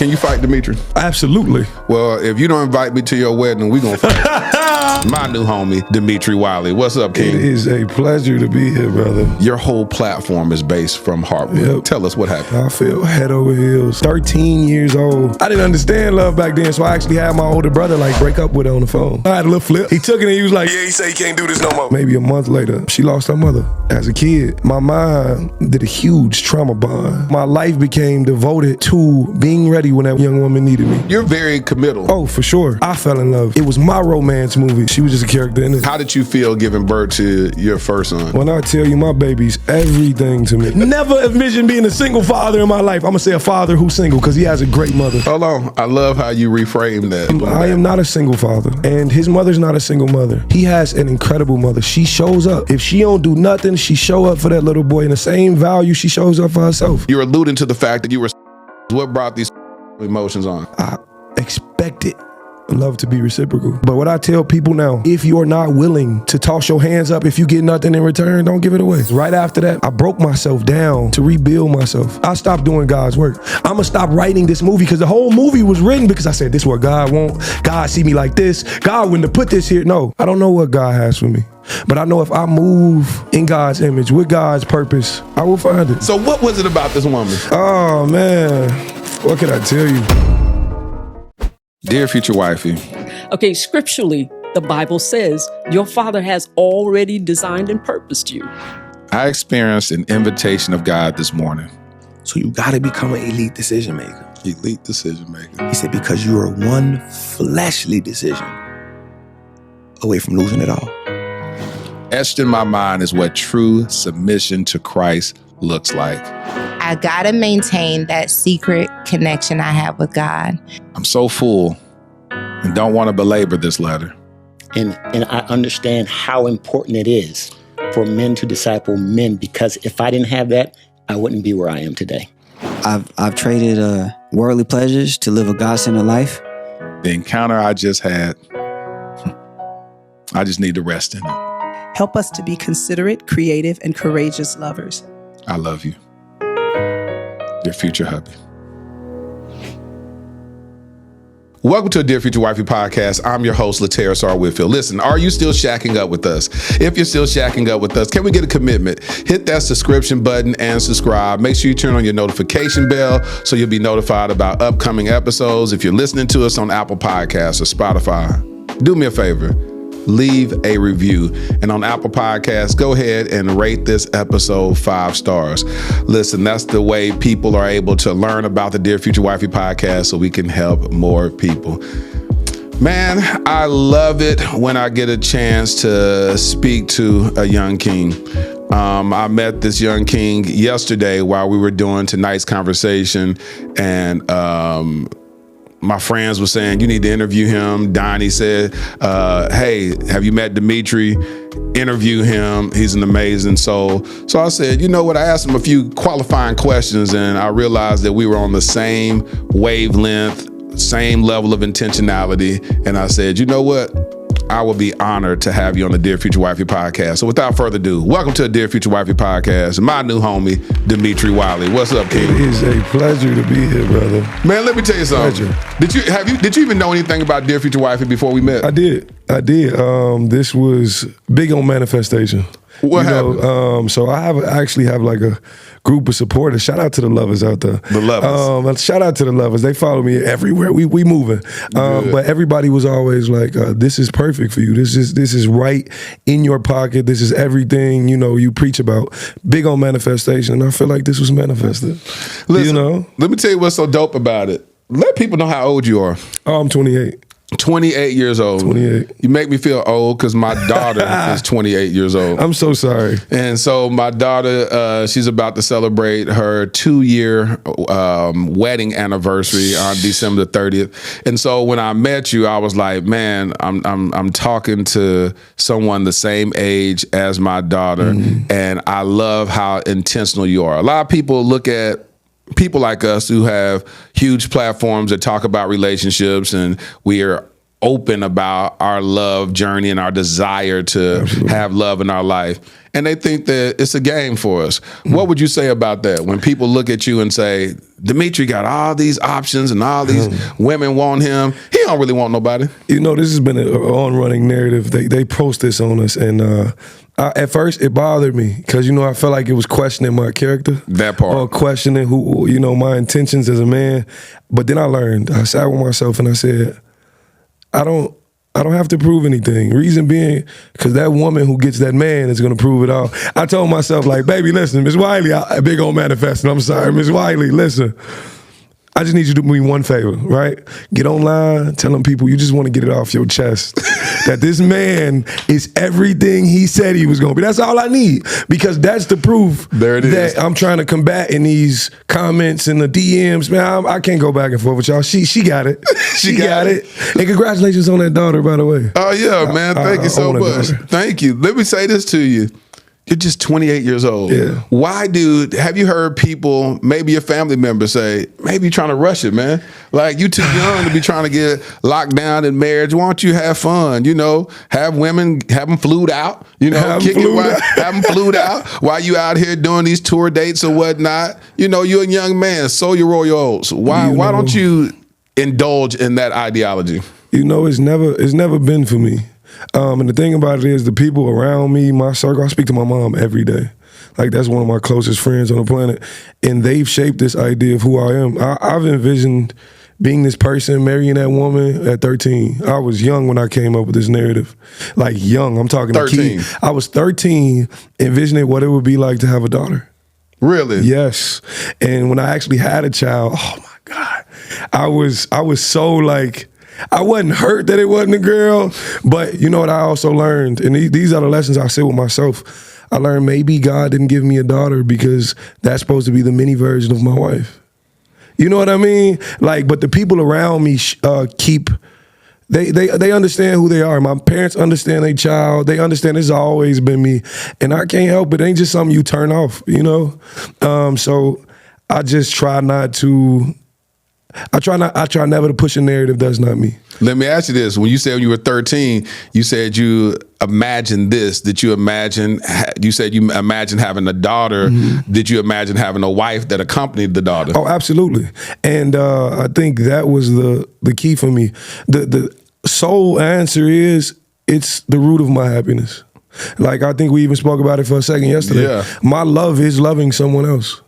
Can you fight Demetri? Absolutely. Well, if you don't invite me to your wedding, we gonna fight. My new homie, Demetri Wiley. What's up, King? It is a pleasure to be here, brother. Your whole platform is based from Heartbreak. Yep. Tell us what happened. I feel head over heels. 13 years old. I didn't understand love back then, so I actually had my older brother break up with her on the phone. I had a little flip. He took it and he was like, yeah, he said he can't do this no more. Maybe a month later, she lost her mother. As a kid, my mind did a huge trauma bond. My life became devoted to being ready when that young woman needed me. You're very committal. Oh, for sure. I fell in love. It was my romance movie. She was just a character in it. How did you feel giving birth to your first son? When I tell you, my baby's everything to me. Never envisioned being a single father in my life. I'm gonna say a father who's single because he has a great mother. Hold on. I love how you reframe that. I am not a single father, and his mother's not a single mother. He has an incredible mother. She shows up. If she don't do nothing, she show up for that little boy in the same value she shows up for herself. You're alluding to the fact that you were. What brought these emotions on? I expected love to be reciprocal. But what I tell people now, if you're not willing to toss your hands up, if you get nothing in return, don't give it away. Right after that, I broke myself down to rebuild myself. I stopped doing God's work. I'm gonna stop writing this movie because the whole movie was written because I said, this is what God wants. God see me like this. God wouldn't have put this here. No, I don't know what God has for me. But I know if I move in God's image, with God's purpose, I will find it. So what was it about this woman? Oh, man. What can I tell you? Dear Future Wifey. Okay, scripturally, the Bible says your Father has already designed and purposed you. I experienced an invitation of God this morning. So you got to become an elite decision maker. Elite decision maker. He said, because you are one fleshly decision away from losing it all. Etched in my mind is what true submission to Christ looks like. I gotta maintain that secret connection I have with God. I'm so full and don't want to belabor this letter. And I understand how important it is for men to disciple men, because if I didn't have that, I wouldn't be where I am today. I've traded worldly pleasures to live a God-centered life. The encounter I just had, I just need to rest in it. Help us to be considerate, creative, and courageous lovers. I love you. Your future hubby. Welcome to a Dear Future Wifey podcast. I'm your host, Laterra R. Whitfield. Listen, are you still shacking up with us? If you're still shacking up with us, can we get a commitment? Hit that subscription button and subscribe. Make sure you turn on your notification bell so you'll be notified about upcoming episodes. If you're listening to us on Apple Podcasts or Spotify, do me a favor. Leave a review. And on Apple Podcasts, go ahead and rate this episode 5 stars. Listen, that's the way people are able to learn about the Dear Future Wifey podcast so we can help more people. Man, I love it when I get a chance to speak to a young king. I met this young king yesterday while we were doing tonight's conversation, and my friends were saying, you need to interview him. Donnie said, hey, have you met Demetri? Interview him. He's an amazing soul. So I said, you know what? I asked him a few qualifying questions, and I realized that we were on the same wavelength, same level of intentionality. And I said, you know what? I will be honored to have you on the Dear Future Wifey podcast. So without further ado, welcome to the Dear Future Wifey podcast. My new homie, Demetri Wiley. What's up, King? It is a pleasure to be here, brother. Man, let me tell you something. Pleasure. Did you even know anything about Dear Future Wifey before we met? I did. This was big on manifestation. What happened? So I actually have like a group of supporters. Shout out to the lovers out there. The lovers. Shout out to the lovers. They follow me everywhere. We moving. But everybody was always like, this is perfect for you. This is right in your pocket. This is everything, you preach about. Big on manifestation. I feel like this was manifested. Listen, let me tell you what's so dope about it. Let people know how old you are. Oh, I'm 28. 28 years old. 28. You make me feel old because my daughter is 28 years old. I'm so sorry. And so my daughter, she's about to celebrate her 2-year wedding anniversary on December 30th. And so when I met you, I was like, man, I'm talking to someone the same age as my daughter, and I love how intentional you are. A lot of people look at people like us who have huge platforms that talk about relationships, and we are open about our love journey and our desire to have love in our life. And they think that it's a game for us. What would you say about that when people look at you and say, Demetri got all these options and all these women want him. He don't really want nobody. You know, this has been an on-running narrative. They post this on us, and at first it bothered me because, you know, I felt like it was questioning my character. That part. Or questioning who, you know, my intentions as a man. But then I learned. I sat with myself and I said, I don't have to prove anything. Reason being, because that woman who gets that man is going to prove it all. I told myself, like, baby, listen, Miss Wiley, big old manifesting. I'm sorry, Miss Wiley, listen. I just need you to do me one favor, right? Get online, tell them people you just want to get it off your chest. That this man is everything he said he was going to be. That's all I need. Because that's the proof that I'm trying to combat in these comments and the DMs. Man, I can't go back and forth with y'all. She got it. She got it. And congratulations on that daughter, by the way. Oh, yeah, man. Thank you so much. Thank you. Let me say this to you. You're just 28 years old. Yeah. Why, dude, have you heard people, maybe your family members say, maybe you're trying to rush it, man? Like, you too young to be trying to get locked down in marriage. Why don't you have fun? You know, have women, have them flued out. You know, have them flued out while you out here doing these tour dates or whatnot. You know, you're a young man. Sow your royal oats. Why don't you indulge in that ideology? You know, it's never been for me. And the thing about it is the people around me, my circle, I speak to my mom every day. Like, that's one of my closest friends on the planet. And they've shaped this idea of who I am. I've envisioned being this person, marrying that woman at 13. I was young when I came up with this narrative. Like, young, I'm talking 13. I was 13, envisioning what it would be like to have a daughter. Really? Yes. And when I actually had a child, oh my God, I was so like, I wasn't hurt that it wasn't a girl, but you know what I also learned, and these are the lessons I sit with myself. I learned maybe God didn't give me a daughter because that's supposed to be the mini version of my wife. You know what I mean? Like, but the people around me they understand who they are. My parents understand their child. They understand it's always been me, and I can't help it. It ain't just something you turn off, you know? So I just try not to. I try never to push a narrative that's not me. Let me ask you this. When you said when you were 13, you said you imagined this. Did you imagine, you said you imagined having a daughter. Mm-hmm. Did you imagine having a wife that accompanied the daughter? Oh, absolutely. And I think that was the key for me. The sole answer is it's the root of my happiness. Like, I think we even spoke about it for a second yesterday. Yeah. My love is loving someone else.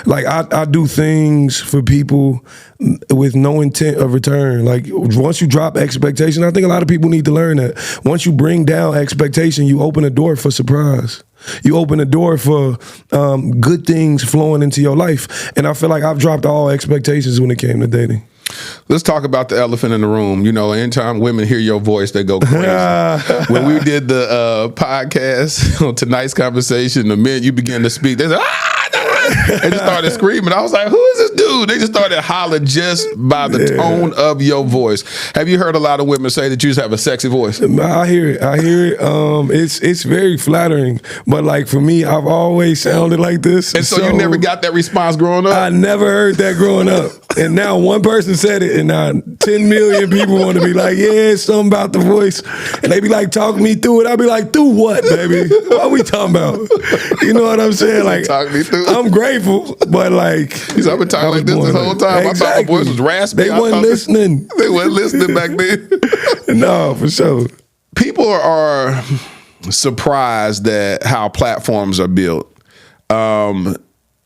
Like, I do things for people with no intent of return. Like, once you drop expectation, I think a lot of people need to learn that. Once you bring down expectation, you open a door for surprise. You open a door for good things flowing into your life. And I feel like I've dropped all expectations when it came to dating. Let's talk about the elephant in the room. You know, anytime women hear your voice, they go crazy. When we did the podcast on tonight's conversation, the minute you began to speak, they said, they just started screaming. I was like, who is this dude? They just started hollering just by the tone of your voice. Have you heard a lot of women say that you just have a sexy voice? I hear it. It's very flattering. But like, for me, I've always sounded like this. And so you never got that response growing up? I never heard that growing up. And now one person said it, and now 10 million people want to be like, yeah, it's something about the voice. And they be like, talk me through it. I'll be like, through what, baby? What are we talking about? You know what I'm saying? Like, talk me through it. I'm grateful, but like, I've been talking like this whole time. Exactly. I thought my voice was raspy. They wasn't listening. They wasn't listening back then. No, for sure. People are surprised at how platforms are built.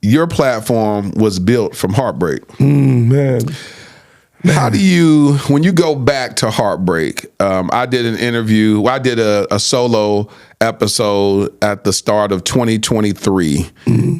Your platform was built from Heartbreak. Man. How do you, when you go back to Heartbreak, I did an interview, I did a solo episode at the start of 2023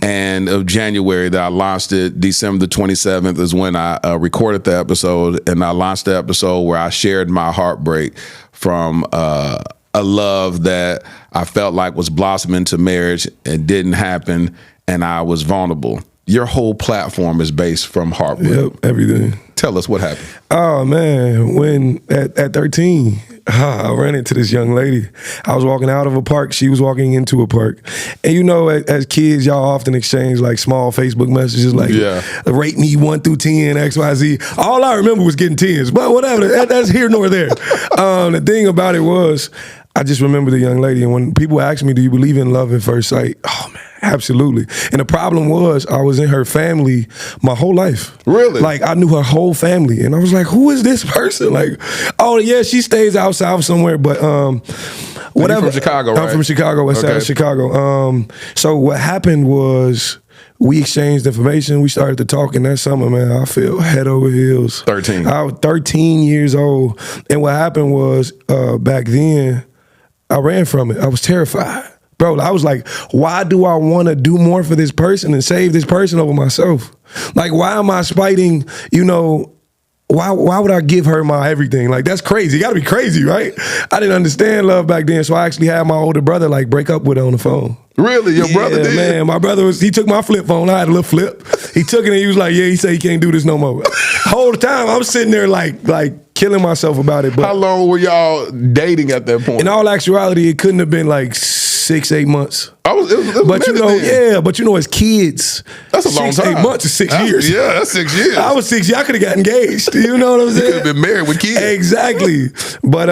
and of January that I launched it. December the 27th is when I recorded the episode, and I launched the episode where I shared my heartbreak from a love that I felt like was blossoming to marriage and didn't happen, and I was vulnerable. Your whole platform is based from Heartbreak. Yep, everything. Tell us what happened. Oh man, when at 13, I ran into this young lady. I was walking out of a park. She was walking into a park. And you know, as kids, y'all often exchange like small Facebook messages like, rate me 1 through 10, X, Y, Z. All I remember was getting 10s, but whatever. That's here nor there. The thing about it was, I just remember the young lady. And when people ask me, do you believe in love at first sight? Oh, man, absolutely. And the problem was, I was in her family my whole life. Really? Like, I knew her whole family. And I was like, who is this person? Like, oh, yeah, she stays out south somewhere, but whatever. You're from Chicago, right? I'm from Chicago, west side of Chicago. So what happened was, we exchanged information. We started to talk, and that summer, man, I fell head over heels. 13. I was 13 years old. And what happened was, back then, I ran from it. I was terrified. Bro, I was like, why do I want to do more for this person and save this person over myself? Like, why am I spiting, you know, why would I give her my everything? Like, that's crazy. You got to be crazy, right? I didn't understand love back then, so I actually had my older brother, like, break up with her on the phone. Really? Your brother did? Man, my brother he took my flip phone. I had a little flip. He took it and he was like, yeah, he said he can't do this no more. Whole time, I'm sitting there like killing myself about it. But how long were y'all dating at that point? In all actuality, it couldn't have been like 6-8 months. It was but you know, then. but you know, as kids, that's a long time. 6-8 months is 6 years. Yeah, that's 6 years. I was 6 years. I could have got engaged. You know what I'm saying? You could have been married with kids. Exactly. But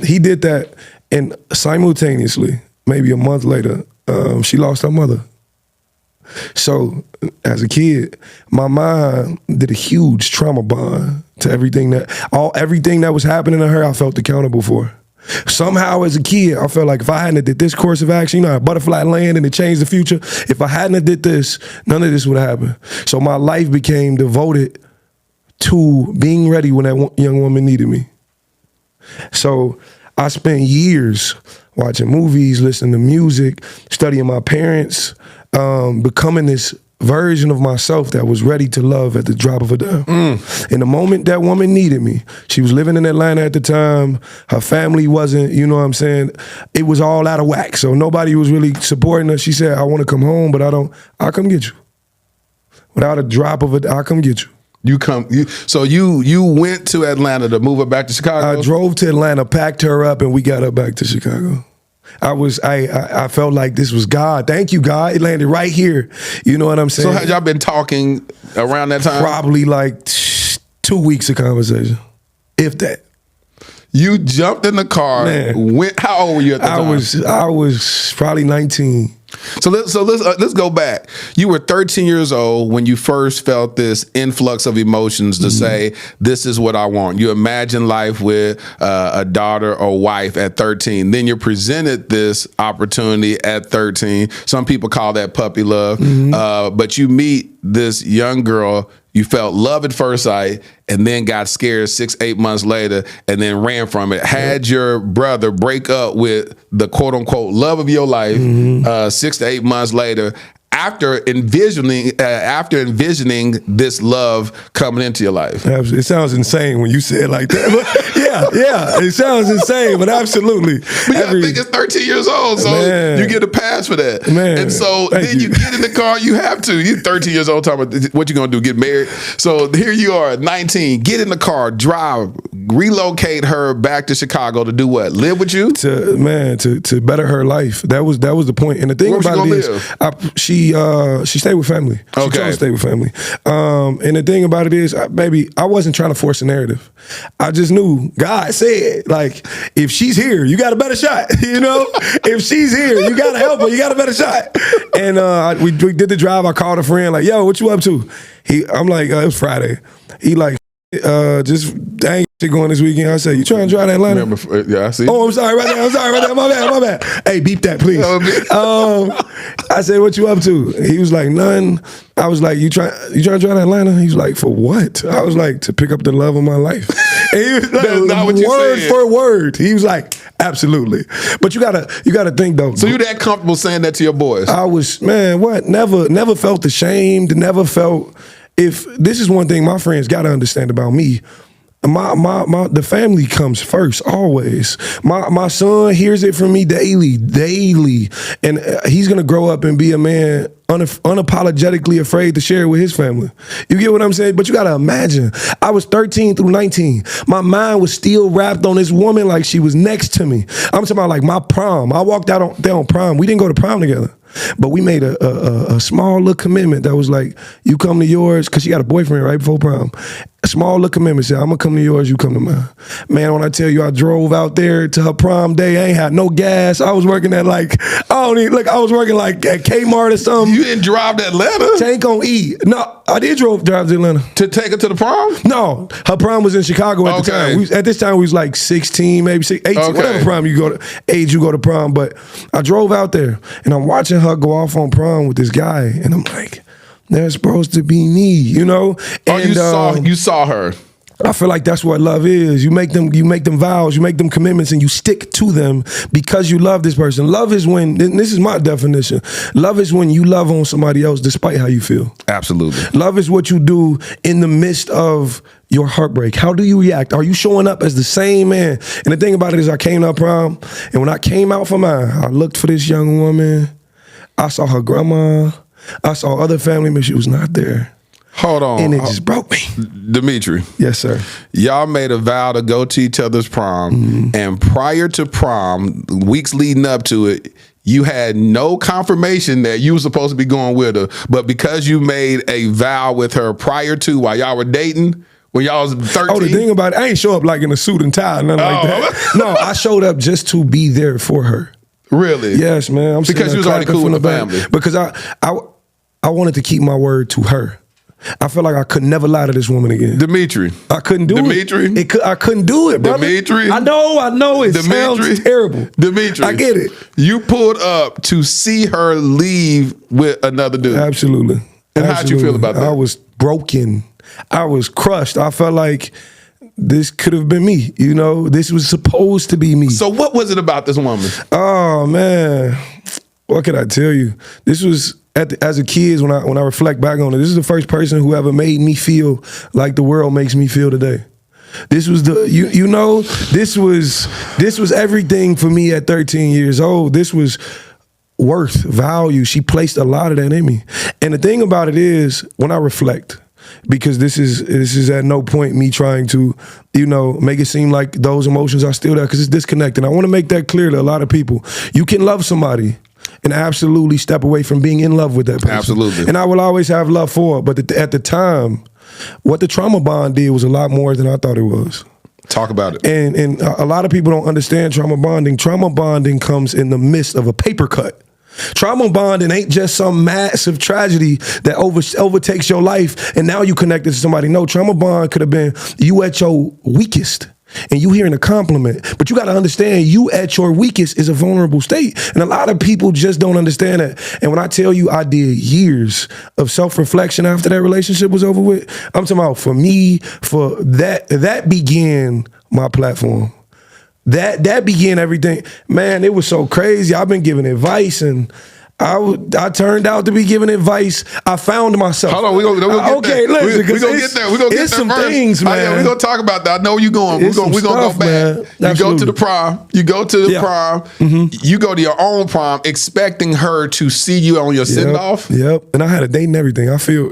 he did that, and simultaneously, maybe a month later, she lost her mother. So, as a kid, my mind did a huge trauma bond to everything that was happening to her. I felt accountable for. Somehow, as a kid, I felt like if I hadn't did this course of action, you know, butterfly land and it changed the future. If I hadn't did this, none of this would happen. So my life became devoted to being ready when that young woman needed me. So I spent years watching movies, listening to music, studying my parents, becoming this version of myself that was ready to love at the drop of a dime. In the moment that woman needed me, she was living in Atlanta at the time, her family wasn't, you know what I'm saying, it was all out of whack, so nobody was really supporting her. She said, I want to come home, but I'll come get you. Without a drop of it, I'll come get you. So you went to Atlanta to move her back to Chicago? I drove to Atlanta, packed her up, and we got her back to Chicago. I felt like this was God. Thank you, God. It landed right here. You know what I'm saying? So had y'all been talking around that time? Probably like 2 weeks of conversation, if that. You jumped in the car. Man. How old were you at the time? I was probably 19. So let's go back. You were 13 years old when you first felt this influx of emotions to say, this is what I want. You imagine life with a daughter or wife at 13. Then you're presented this opportunity at 13. Some people call that puppy love. But you meet this young girl. You felt love at first sight and then got scared 6-8 months later and then ran from it. Had your brother break up with the quote unquote love of your life 6 to 8 months later after envisioning this love coming into your life. It sounds insane when you say it like that. But yeah, it sounds insane, but absolutely. But I think it's 13 years old, so you get a pass for that. And so then you get in the car, you have to. You're 13 years old, talking about what you gonna do, get married? So here you are, 19, get in the car, drive, relocate her back to Chicago to do what? Live with you? To better her life. That was the point. And the thing about it is, she stayed with family. She chose to stay with family. And the thing about it is, baby, I wasn't trying to force a narrative. I just knew God said, like, if she's here, you got a better shot. You know, if she's here, you got to help her. You got a better shot. And we did the drive. I called a friend, like, yo, what you up to? I'm like, it was Friday. He like, just dang shit going this weekend. I said, you trying to drive to Atlanta? Yeah, I see. Oh, I'm sorry, right there. My bad. Hey, beep that, please. I said, what you up to? He was like, none. I was like, you trying to drive to Atlanta? He was like, for what? I was like, to pick up the love of my life. And he was like, that's not what you word said. for word. He was like, absolutely. But you gotta think though. So you that comfortable saying that to your boys? I was, never felt ashamed, never felt. If this is one thing my friends got to understand about me, The family comes first, always. My son hears it from me daily. And he's going to grow up and be a man unapologetically afraid to share it with his family. You get what I'm saying? But you got to imagine, I was 13 through 19. My mind was still wrapped on this woman like she was next to me. I'm talking about like my prom. I walked out there on prom. We didn't go to prom together. But we made a small little commitment that was like, you come to yours, because she got a boyfriend right before prom. A small little commitment said, I'm going to come to yours, you come to mine. Man, when I tell you I drove out there to her prom day, I ain't had no gas. I was working at like, I was working like at Kmart or something. You didn't drive to Atlanta? Tank on E. No, I did drive to Atlanta. To take her to the prom? No, her prom was in Chicago at the time. At this time, we was like 16, maybe 18, whatever prom you go to prom. But I drove out there, and I'm watching her go off on prom with this guy, and I'm like, that's supposed to be me, you know? And, you saw her. I feel like that's what love is. You make them vows, you make them commitments, and you stick to them because you love this person. Love is when, and this is my definition, love is when you love on somebody else despite how you feel. Absolutely. Love is what you do in the midst of your heartbreak. How do you react? Are you showing up as the same man? And the thing about it is I came to her prom, and when I came out for mine, I looked for this young woman. I saw her grandma. I saw other family members. She was not there. Hold on. And it just broke me. Demetri. Yes, sir. Y'all made a vow to go to each other's prom. And prior to prom, weeks leading up to it, you had no confirmation that you were supposed to be going with her. But because you made a vow with her prior to, while y'all were dating, when y'all was 13? Oh, the thing about it, I ain't show up like in a suit and tie, nothing like that. No, I showed up just to be there for her. Really? Yes, man. Because you was already cool with the family. Because I wanted to keep my word to her. I felt like I could never lie to this woman again. Demetri. I couldn't do Demetri. it. I couldn't do it, brother. Demetri. I know. It sounds terrible. Demetri. I get it. You pulled up to see her leave with another dude. Absolutely. And how'd you feel about that? I was broken. I was crushed. I felt like this could have been me. You know, this was supposed to be me. So what was it about this woman? Oh, man. What could I tell you? This was, as a kid, when I reflect back on it, this is the first person who ever made me feel like the world makes me feel today. This was this was everything for me at 13 years old. This was worth, value. She placed a lot of that in me. And the thing about it is, when I reflect, because this is at no point me trying to, make it seem like those emotions are still there, because it's disconnected. I want to make that clear to a lot of people. You can love somebody and absolutely step away from being in love with that person. Absolutely. And I will always have love for her. But at the time, what the trauma bond did was a lot more than I thought it was. Talk about it. And a lot of people don't understand trauma bonding. Trauma bonding comes in the midst of a paper cut. Trauma bonding ain't just some massive tragedy that overtakes your life and now you connected to somebody. No, trauma bond could have been you at your weakest and you hearing a compliment. But you got to understand, you at your weakest is a vulnerable state. And a lot of people just don't understand that. And when I tell you I did years of self-reflection after that relationship was over with, I'm talking about for me, for that began my platform. That began everything. Man, it was so crazy. I've been giving advice, and I turned out to be giving advice. I found myself. Hold on, we're gonna get okay, there. Listen, We're gonna get there. We're gonna get there some first. things, man. We're gonna talk about that. I know you're going. We're gonna go back. Man. You Absolutely. go to the prom. You go to the prom. Mm-hmm. You go to your own prom, expecting her to see you on your send off. Yep. And I had a date and everything. I feel,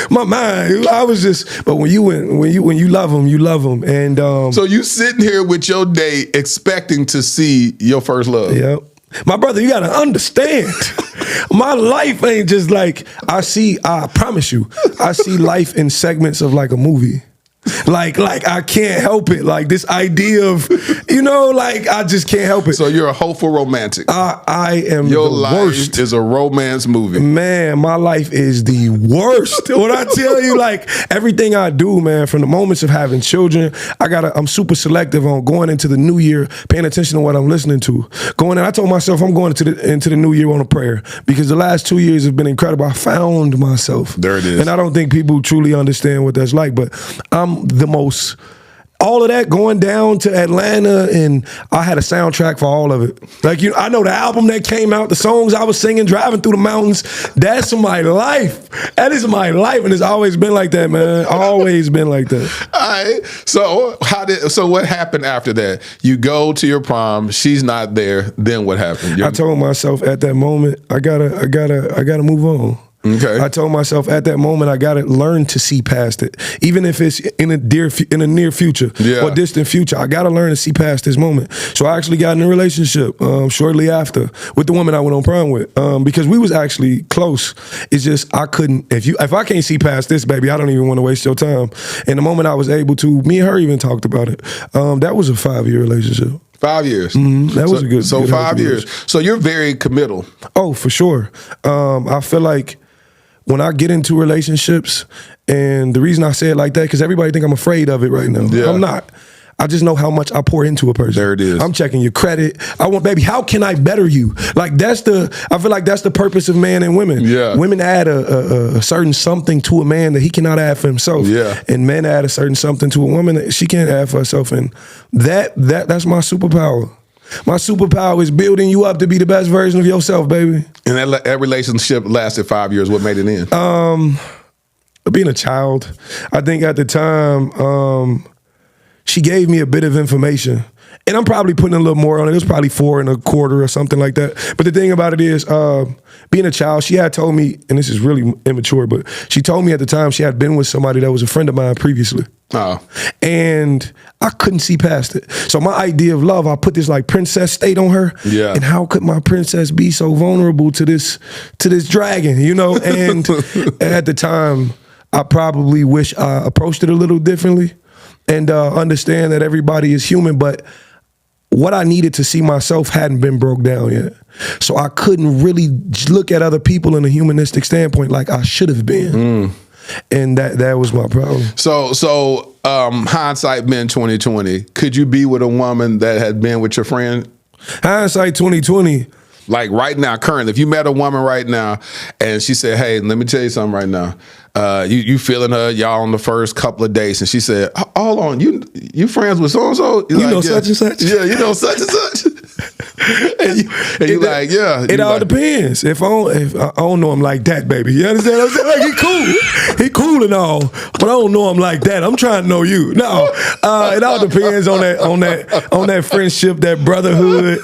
my mind. I was just. But when you love them, you love them. And so you sitting here with your date, expecting to see your first love. Yep. My brother, you gotta understand. My life ain't just like I promise you, I see life in segments of like a movie. Like I can't help it. Like this idea of, I just can't help it. So you're a hopeful romantic. I am your the life worst. Is a romance movie. Man, my life is the worst. When I tell you, like everything I do, man, from the moments of having children, I'm super selective on going into the new year, paying attention to what I'm listening to. I told myself I'm going into the new year on a prayer, because the last 2 years have been incredible. I found myself. There it is. And I don't think people truly understand what that's like, but I'm the most all of that going down to Atlanta, and I had a soundtrack for all of it. Like, I know the album that came out, the songs I was singing, driving through the mountains. That's my life. That is my life, and it's always been like that, man. Always been like that. All right. So what happened after that? You go to your prom. She's not there. Then what happened? I told myself at that moment, I gotta move on. Okay. I told myself at that moment I gotta learn to see past it, even if it's in a near future or distant future. I gotta learn to see past this moment. So I actually got in a relationship shortly after with the woman I went on prom with because we was actually close. It's just I couldn't. If I can't see past this, baby, I don't even want to waste your time. And the moment I was able to, me and her even talked about it. That was a 5-year relationship. 5 years. That was a good. So good 5 years. So you're very committal. Oh, for sure. I feel like when I get into relationships, and the reason I say it like that, because everybody think I'm afraid of it right now. Yeah. I'm not. I just know how much I pour into a person. There it is. I'm checking your credit. Baby, how can I better you? Like I feel like that's the purpose of men and women. Yeah. Women add a certain something to a man that he cannot add for himself. Yeah. And men add a certain something to a woman that she can't add for herself. And that's my superpower. My superpower is building you up to be the best version of yourself, baby. And that relationship lasted 5 years. What made it end? Being a child. I think at the time, she gave me a bit of information. And I'm probably putting a little more on it. It was probably 4 1/4 or something like that. But the thing about it is, being a child, she had told me, and this is really immature, but she told me at the time she had been with somebody that was a friend of mine previously. Oh. And I couldn't see past it. So my idea of love, I put this like princess state on her. Yeah. And how could my princess be so vulnerable to this dragon, And at the time, I probably wish I approached it a little differently and understand that everybody is human, but what I needed to see myself hadn't been broke down yet. So I couldn't really look at other people in a humanistic standpoint like I should have been. And that was my problem. So hindsight being 2020, could you be with a woman that had been with your friend? Hindsight 2020. Like right now, currently, if you met a woman right now and she said, hey, let me tell you something right now. You feeling her, y'all on the first couple of dates, and she said, hold on, you friends with so-and-so? You know such and such? Yeah, you know such and such. and you like, yeah. It all depends. If I don't know him like that, baby. You understand what I'm saying? Like, he cool. He cool and all, but I don't know him like that. I'm trying to know you. No. It all depends on that friendship, that brotherhood.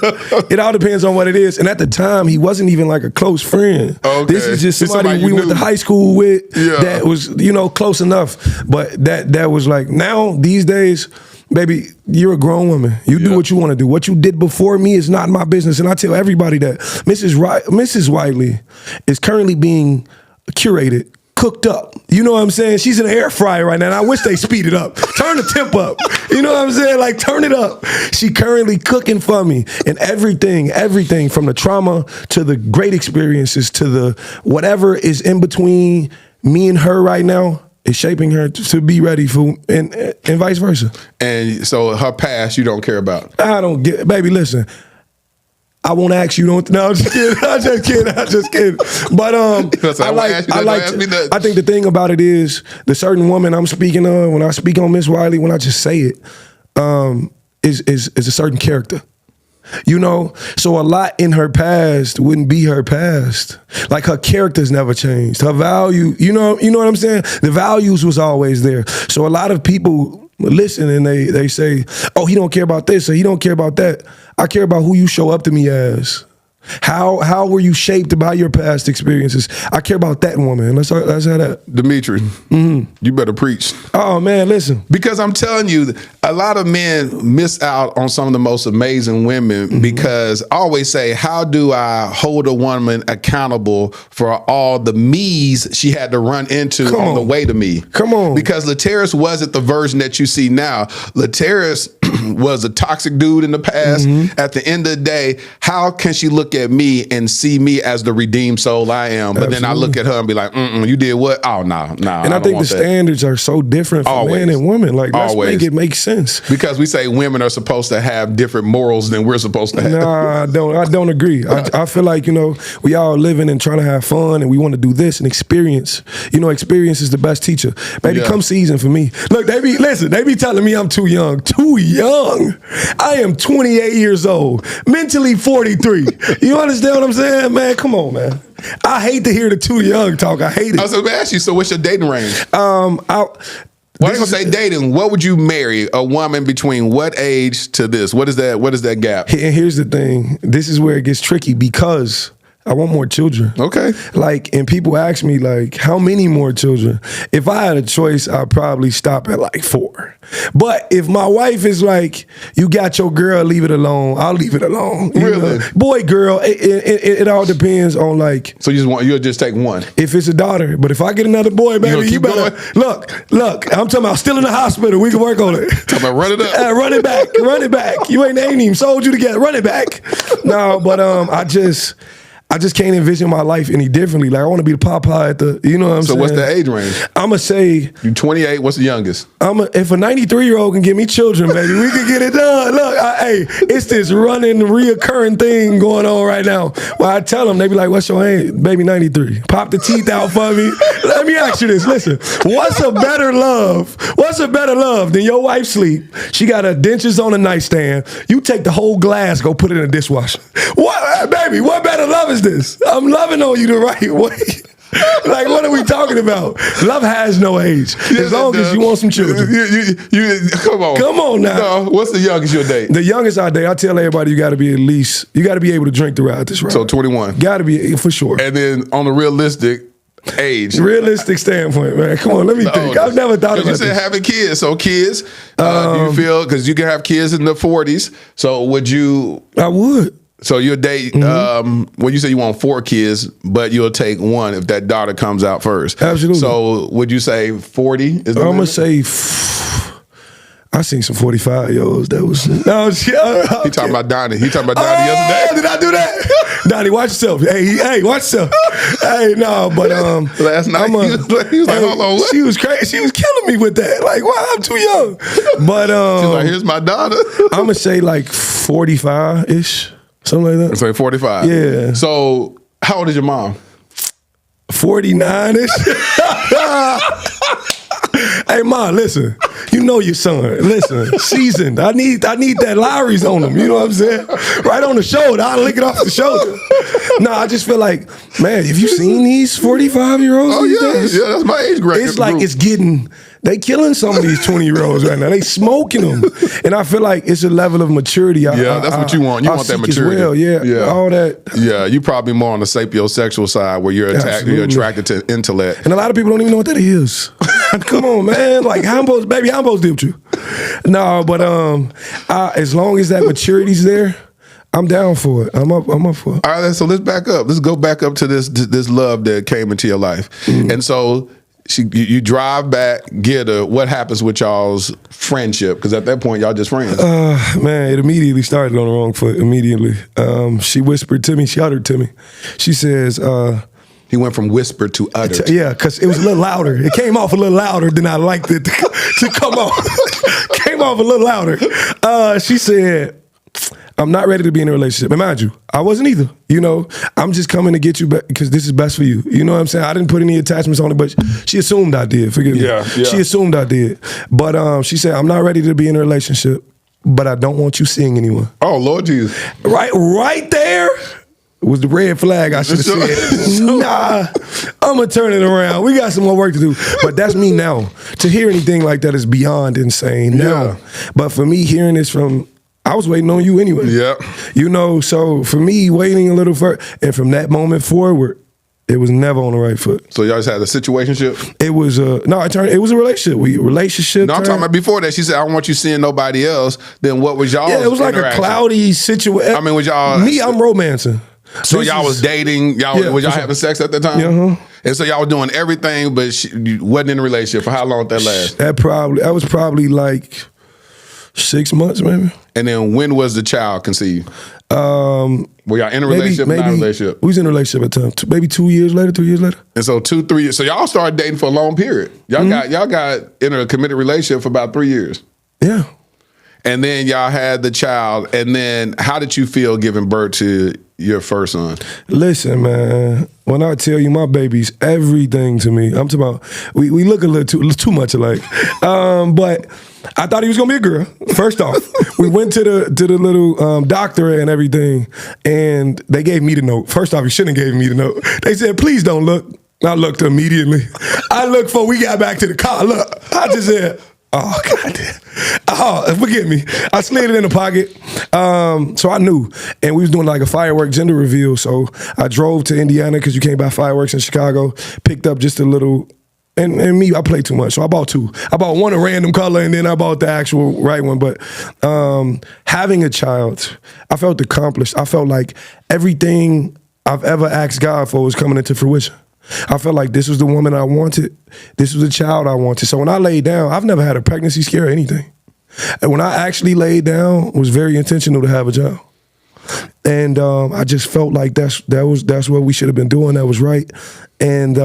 It all depends on what it is. And at the time, he wasn't even like a close friend. Okay. This is just somebody we went to high school with that was, close enough. But that was like, now, these days, baby, you're a grown woman. You do what you want to do. What you did before me is not my business. And I tell everybody that Mrs. Wiley is currently being curated, cooked up. You know what I'm saying? She's in an air fryer right now, and I wish they speed it up. Turn the temp up. You know what I'm saying? Like, turn it up. She currently cooking for me. And everything from the trauma to the great experiences to the whatever is in between me and her right now, is shaping her to be ready for, and vice versa. And so her past, you don't care about? I don't get, baby, listen, I won't ask you, no, I'm just kidding. I'm just kidding. But I think the thing about it is, the certain woman I'm speaking of, when I speak on Miss Wiley, when I just say it, is a certain character. So a lot in her past wouldn't be her past. Like, her character's never changed. Her value, you know what I'm saying? The values was always there. So a lot of people listen and they say, oh, he don't care about this or he don't care about that. I care about who you show up to me as. How were you shaped by your past experiences? I care about that woman. Let's have that. Demetri, you better preach. Oh, man, listen. Because I'm telling you, a lot of men miss out on some of the most amazing women because I always say, how do I hold a woman accountable for all the me's she had to run into on the way to me? Come on. Because Lateris wasn't the version that you see now. Lateris was a toxic dude in the past, at the end of the day, how can she look at me and see me as the redeemed soul I am? But then I look at her and be like, you did what? Oh, no. And I think the standards are so different for men and women. Like, let's make it make sense. Because we say women are supposed to have different morals than we're supposed to have. Nah, I don't agree. I feel like, we all living and trying to have fun and we want to do this and experience. Experience is the best teacher. Baby, come season for me. Look, they be telling me I'm too young. Too young? I am 28 years old, mentally 43. You understand what I'm saying, man? Come on, man. I hate to hear the too young talk. I hate it. I was going to ask you, so what's your dating range? Well, I'm going to say dating. What would you marry a woman between what age to this? What is that gap? And here's the thing. This is where it gets tricky because I want more children. Okay. And people ask me, how many more children? If I had a choice, I'd probably stop at 4. But if my wife is you got your girl, leave it alone, I'll leave it alone. Really? Boy, girl, it all depends on So you'll just take one? If it's a daughter. But if I get another boy, baby, you better going? Look, I'm talking about still in the hospital. We can work on it. Talking about run it up. Run it back. You ain't even sold you together. Run it back. No, but I just can't envision my life any differently. I want to be the Popeye at the, you know what I'm saying? So what's the age range? I'm going to say... You 28, what's the youngest? If a 93-year-old can give me children, baby, we can get it done. Look, it's this running, reoccurring thing going on right now. Well, I tell them, they be like, what's your age? Baby, 93. Pop the teeth out for me. Let me ask you this. Listen, what's a better love than your wife sleep? She got her dentures on a nightstand. You take the whole glass, go put it in the dishwasher. What, baby, what better love is this? I'm loving on you the right way. What are we talking about? Love has no age. As long as you want some children. Come on. Come on now. No, what's the youngest you'll date? The youngest I date, I tell everybody you got to be able to drink throughout this ride. So 21. Got to be, for sure. And then on the realistic age. Realistic standpoint, man. Come on, let me think. I've never thought about this. You said having kids. So kids, do you feel, because you can have kids in the 40s, so would you? I would. So you'll date, when you say you want 4 kids, but you'll take one if that daughter comes out first. Absolutely. So would you say 40? I'm going to say, I seen some 45-year-olds that was... No, he talking about Donnie. He talking about Donnie yesterday. Did I do that? Donnie, watch yourself. Hey, watch yourself. Hey, no, but... Last night, he was like, hold on, what? She was crazy. She was killing me with that. Why? I'm too young. But... She's like, here's my daughter. I'm going to say 45-ish. Something like that. So 45. Yeah. So how old is your mom? 49-ish. Hey, Ma, listen. You know your son. Listen, seasoned. I need that Lowry's on him. You know what I'm saying? Right on the shoulder. I'll lick it off the shoulder. No, I just feel like, man, have you seen these 45-year-olds these days? Yeah, that's my age grade. It's they killing some of these 20-year-olds right now. They smoking them. And I feel like it's a level of maturity. That's what you want. You want that maturity. Well. Yeah, all that. Yeah, you probably more on the sapiosexual side where you're attracted to intellect. And a lot of people don't even know what that is. Come on, man. How I'm supposed to deal with you? No, but as long as that maturity's there, I'm down for it. I'm up for it. All right, so let's back up. Let's go back up to this love that came into your life. And so you drive back, get her. What happens with y'all's friendship? Because at that point, y'all just friends. Man, it immediately started on the wrong foot. Immediately. She whispered to me. She uttered to me. She says... He went from whisper to utter. Yeah, because it was a little louder. It came off a little louder than I liked it to come off. Came off a little louder. She said, I'm not ready to be in a relationship. And mind you, I wasn't either. I'm just coming to get you back because this is best for you. You know what I'm saying? I didn't put any attachments on it, but she assumed I did. Forgive me. Yeah. She assumed I did. But she said, I'm not ready to be in a relationship, but I don't want you seeing anyone. Oh, Lord Jesus. Right there was the red flag I should have said. Nah, I'm going to turn it around. We got some more work to do. But that's me now. To hear anything like that is beyond insane now. But for me, hearing this I was waiting on you anyway. Yeah. So for me, waiting a little further, and from that moment forward, it was never on the right foot. So y'all just had a situationship? It was it was a relationship. No, I'm talking about before that. She said, I don't want you seeing nobody else. Then what was y'all? Yeah, it was like a cloudy situation. I mean, was y'all... Me, I'm romancing. So y'all was dating, was y'all having sex at that time? Yeah. And so y'all was doing everything, but you wasn't in a relationship. For how long did that last? That was probably 6 6 months, maybe. And then when was the child conceived? Were y'all in a relationship or not in a relationship? We was in a relationship at the time. Maybe 2 years later, 3 years later. And so 2-3 years. So y'all started dating for a long period. Y'all got in a committed relationship for about 3 years. Yeah. And then y'all had the child. And then how did you feel giving birth to your first son? Listen, man, when I tell you my baby's everything to me, I'm talking about, we look a little too much alike. But I thought he was gonna be a girl. First off, we went to the little doctor and everything, and they gave me the note. First off, you shouldn't have gave me the note. They said, please don't look. I looked immediately. I looked before we got back to the car. Look, I just said, oh, goddamn. Oh, forgive me. I slid it in the pocket. So I knew. And we was doing like a firework gender reveal. So I drove to Indiana because you can't buy fireworks in Chicago. Picked up just a little, and me, I play too much. So I bought two. I bought one a random color and then I bought the actual right one. But having a child, I felt accomplished. I felt like everything I've ever asked God for was coming into fruition. I felt like this was the woman I wanted. This was the child I wanted. So when I laid down, I've never had a pregnancy scare or anything. And when I actually laid down, it was very intentional to have a child. And I just felt like that's what we should have been doing. That was right. And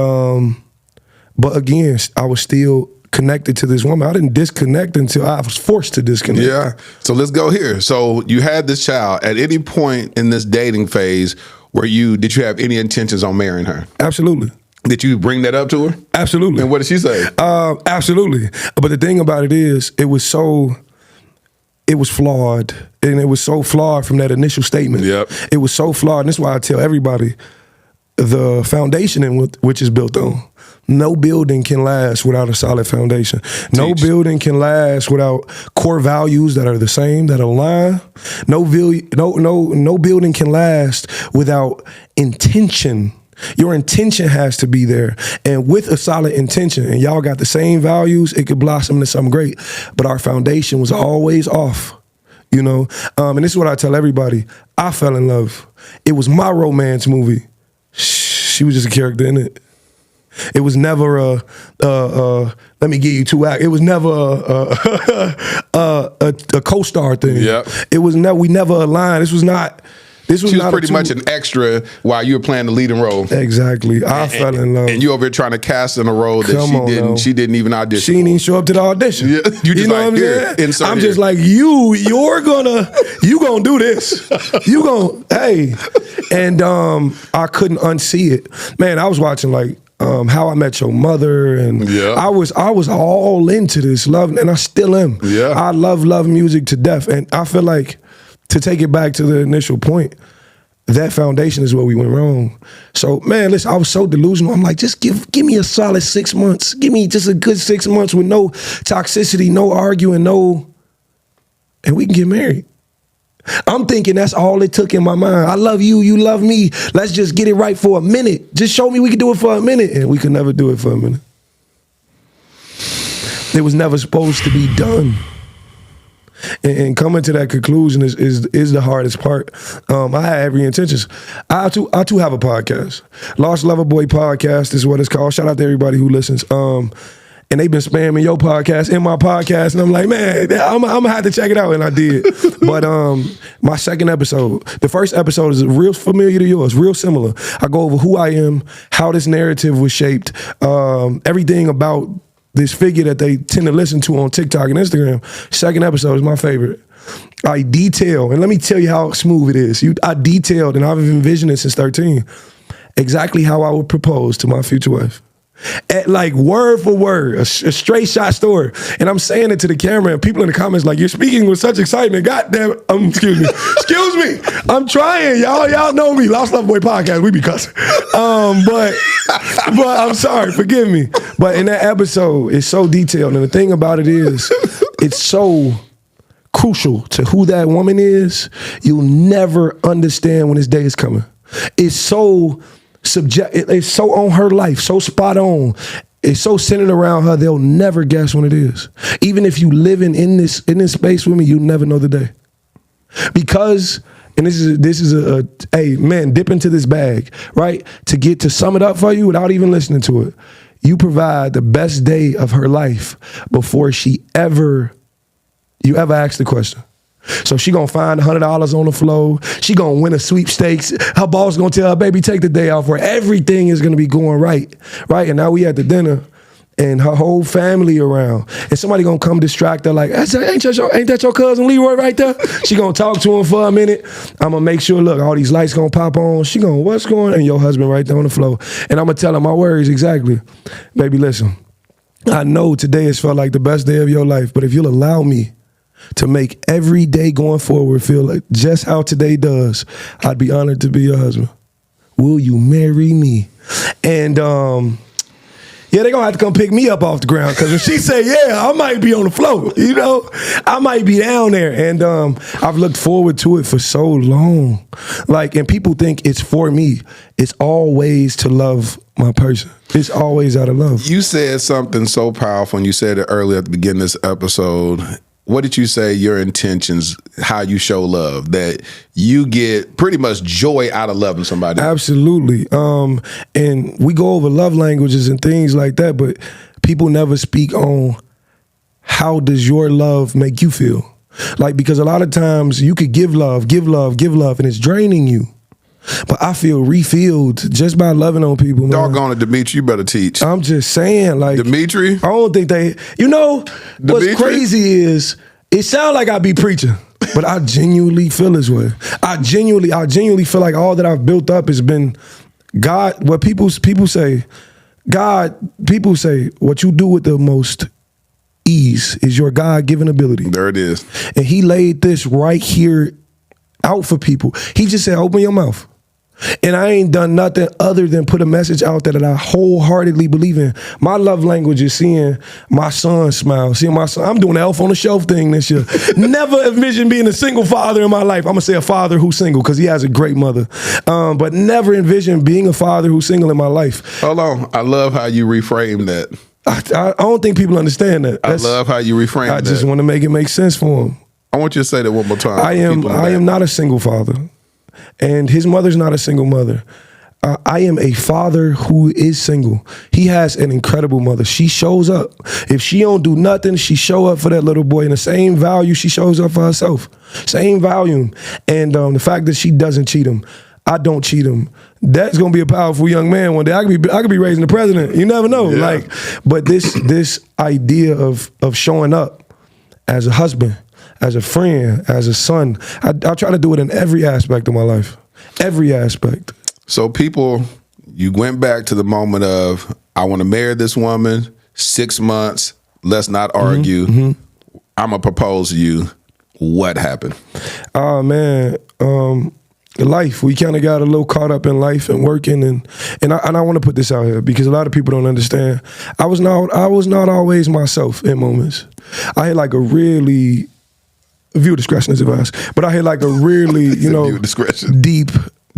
but again, I was still connected to this woman. I didn't disconnect until I was forced to disconnect. Yeah. So let's go here. So you had this child. At any point in this dating phase, did you have any intentions on marrying her? Absolutely. Did you bring that up to her? Absolutely. And what did she say? Absolutely. But the thing about it is, it was flawed. And it was so flawed from that initial statement. Yep. It was so flawed. And that's why I tell everybody, the foundation in which is built on. No building can last without a solid foundation. No building can last without core values that are the same, that align. No building can last without intention. Your intention has to be there. And with a solid intention, and y'all got the same values, it could blossom into something great. But our foundation was always off, you know? And this is what I tell everybody. I fell in love. It was my romance movie. She was just a character in it. It was never let me give you two acts. It was never a co-star thing. Yep. It was we never aligned. She was pretty much an extra while you were playing the leading role. Exactly. I fell in love. And you over here trying to cast in a role that she didn't even audition. She didn't even show up to the audition. Yeah. You just know like, here, insert I'm here. just like, you gonna do this. You gonna, hey. And I couldn't unsee it. Man, I was watching like How I Met Your Mother, and I was all into this love, and I still am. Yeah. I love music to death, and I feel like, to take it back to the initial point, that foundation is where we went wrong. So, man, listen, I was so delusional. I'm like, just give me a solid 6 months. Give me just a good 6 months with no toxicity, no arguing, and we can get married. I'm thinking that's all it took in my mind. I love you, you love me. Let's just get it right for a minute. Just show me we can do it for a minute. And we could never do it for a minute. It was never supposed to be done. And coming to that conclusion is the hardest part. I had every intentions. I too have a podcast. Lost Lover Boy Podcast is what it's called. Shout out to everybody who listens. And they've been spamming your podcast in my podcast. And I'm like, man, I'm going to have to check it out. And I did. But my second episode, the first episode is real familiar to yours, real similar. I go over who I am, how this narrative was shaped, everything about this figure that they tend to listen to on TikTok and Instagram. Second episode is my favorite. I detail, and let me tell you how smooth it is. I detailed, and I've envisioned it since 13, exactly how I would propose to my future wife. Like word for word, a straight shot story. And I'm saying it to the camera, and people in the comments like, you're speaking with such excitement. God damn it. Excuse me. Excuse me. I'm trying, y'all. Y'all know me. Lost Love Boy Podcast. We be cussing. But I'm sorry. Forgive me. But in that episode, it's so detailed. And the thing about it is, it's so crucial to who that woman is. You'll never understand when this day is coming. It's so it's so on her life, so spot on. It's so centered around her, they'll never guess when it is. Even if you living in this space with me, you'll never know the day. Because, and this is a hey man, dip into this bag, right? To sum it up for you without even listening to it. You provide the best day of her life before she ever you ever ask the question. So she gonna find $100 on the floor. She gonna win a sweepstakes. Her boss gonna tell her, baby, take the day off, where everything is gonna be going right. And now we at the dinner, and her whole family around, and somebody gonna come distract her like, ain't that your cousin Leroy right there? She gonna talk to him for a minute. I'm gonna make sure, look, all these lights gonna pop on. She gonna, what's going on? And your husband right there on the floor. And I'm gonna tell her my words exactly. Baby, listen, I know today has felt like the best day of your life, but if you'll allow me to make every day going forward feel like just how today does, I'd be honored to be your husband. Will you marry me? And yeah, they gonna have to come pick me up off the ground, because if she say yeah, I might be on the floor, you know? I might be down there. And I've looked forward to it for so long. Like, and people think it's for me. It's always to love my person. It's always out of love. You said something so powerful, and you said it earlier at the beginning of this episode. What did you say your intentions, how you show love, that you get pretty much joy out of loving somebody? Absolutely. And we go over love languages and things like that, but people never speak on how does your love make you feel? Like, because a lot of times you could give love, and it's draining you. But I feel refilled just by loving on people, man. Doggone it, Demetri, you better teach. I'm just saying, like, Demetri? I don't think they, you know, what's crazy is, it sounds like I be preaching, but I genuinely feel this way. I genuinely feel like all that I've built up has been God. What people say, what you do with the most ease is your God-given ability. There it is. And he laid this right here out for people. He just said, open your mouth. And I ain't done nothing other than put a message out there that I wholeheartedly believe in. My love language is seeing my son smile, seeing my son. I'm doing the Elf on the Shelf thing this year. Never envisioned being a single father in my life. I'm going to say a father who's single, because he has a great mother. But never envisioned being a father who's single in my life. Hold on. I love how you reframe that. I don't think people understand that. I love how you reframe that. I just want to make it make sense for them. I want you to say that one more time. I am not a single father. And his mother's not a single mother. I am a father who is single. He has an incredible mother. She shows up. If she don't do nothing, she show up for that little boy in the same value she shows up for herself. Same volume. And the fact that she doesn't cheat him, I don't cheat him. That's gonna be a powerful young man one day. I could be raising the president. You never know. Yeah. Like, but this idea of showing up as a husband, as a friend, as a son, I try to do it in every aspect of my life. Every aspect. So people, you went back to the moment of, I want to marry this woman, 6 months, let's not argue. Mm-hmm. I'm going to propose to you. What happened? Oh, man. Life. We kind of got a little caught up in life and working, and I want to put this out here because a lot of people don't understand. I was not always myself in moments. I had like a really, viewer discretion is advised, but I had like a really,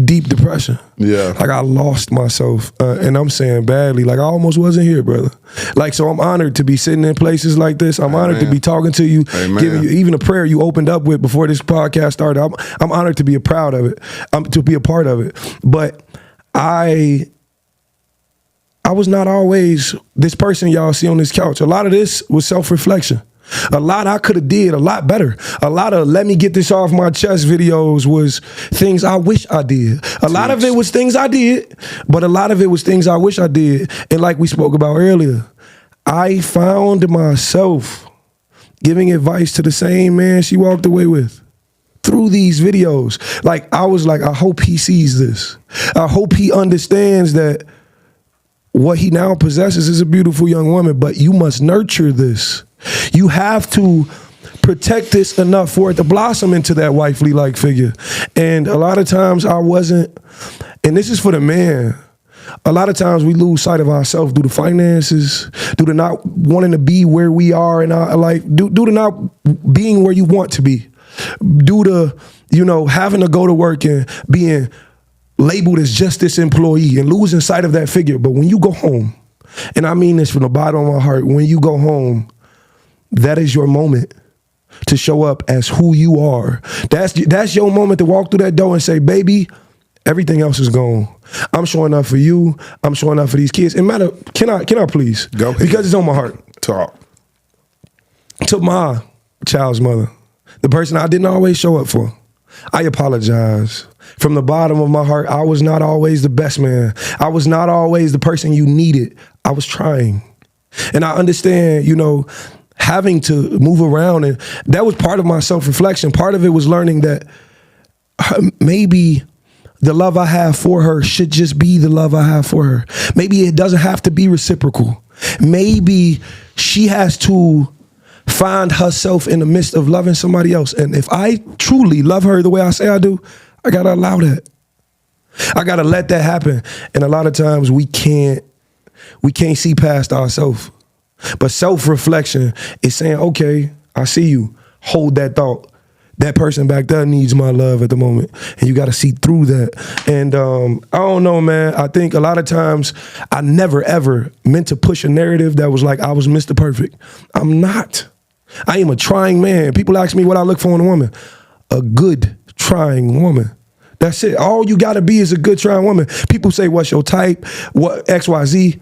deep depression. Yeah. Like I lost myself, and I'm saying badly. Like I almost wasn't here, brother. Like, so I'm honored to be sitting in places like this. I'm honored to be talking to you, giving you even a prayer you opened up with before this podcast started. I'm honored to be a part of it. To be a part of it. But I was not always this person y'all see on this couch. A lot of this was self-reflection. A lot I could have did a lot better. A lot of let me get this off my chest videos was things I wish I did. A lot of it was things I did, but a lot of it was things I wish I did. And like we spoke about earlier, I found myself giving advice to the same man she walked away with through these videos. Like I was like, I hope he sees this. I hope he understands that what he now possesses is a beautiful young woman, but you must nurture this. You have to protect this enough for it to blossom into that wifely-like figure. And a lot of times I wasn't, and this is for the man, a lot of times we lose sight of ourselves due to finances, due to not wanting to be where we are in our life, due to not being where you want to be, due to, having to go to work and being labeled as just this employee and losing sight of that figure. But when you go home, and I mean this from the bottom of my heart, when you go home, that is your moment to show up as who you are. That's your moment to walk through that door and say, baby, everything else is gone. I'm showing up for you. I'm showing up for these kids. And matter, can I please? Go ahead. Because it's on my heart. Talk. To Ma, child's mother, the person I didn't always show up for. I apologize. From the bottom of my heart, I was not always the best man. I was not always the person you needed. I was trying. And I understand, having to move around, and that was part of my self-reflection. Part of it was learning that maybe the love I have for her should just be the love I have for her. Maybe it doesn't have to be reciprocal. Maybe she has to find herself in the midst of loving somebody else. And if I truly love her the way I say I do, I gotta allow that. I gotta let that happen. And a lot of times we can't see past ourselves. But self-reflection is saying, okay, I see you. Hold that thought. That person back there needs my love at the moment. And you got to see through that. And I don't know, man. I think a lot of times I never, ever meant to push a narrative that was like I was Mr. Perfect. I'm not. I am a trying man. People ask me what I look for in a woman. A good trying woman. That's it. All you got to be is a good trying woman. People say, what's your type? What XYZ?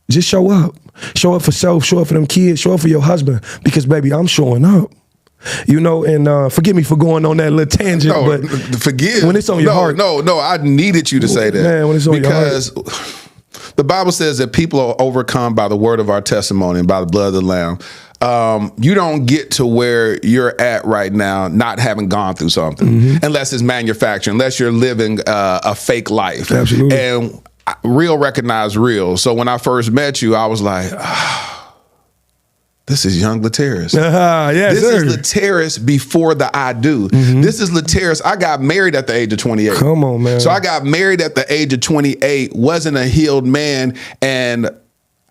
Just show up. Show up for self. Show up for them kids. Show up for your husband. Because, baby, I'm showing up. And forgive me for going on that little tangent, but forgive when it's on your heart. No, I needed you to say that. Man, when it's on because your heart. The Bible says that people are overcome by the word of our testimony and by the blood of the Lamb. You don't get to where you're at right now not having gone through something, unless it's manufactured, unless you're living a fake life. Absolutely. And real recognize real. So when I first met you, I was like, this is young Lateris. Yes, this is Lateris before the I do. This is Lateris. I got married at the age of 28. Come on, man. So I got married at the age of 28, wasn't a healed man, and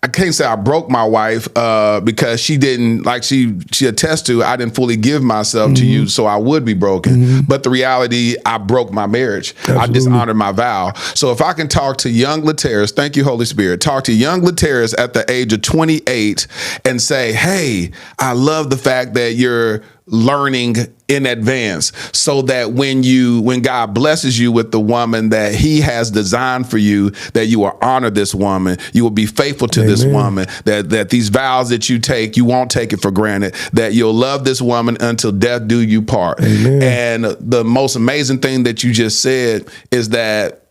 I can't say I broke my wife because she didn't, like she attests to, I didn't fully give myself to you so I would be broken. But the reality, I broke my marriage. Absolutely. I dishonored my vow. So if I can talk to young Lateris, thank you, Holy Spirit, talk to young Lateris at the age of 28 and say, hey, I love the fact that you're learning in advance so that when God blesses you with the woman that he has designed for you, that you will honor this woman, you will be faithful to this woman, that these vows that you take, you won't take it for granted, that you'll love this woman until death do you part. Amen. And the most amazing thing that you just said is that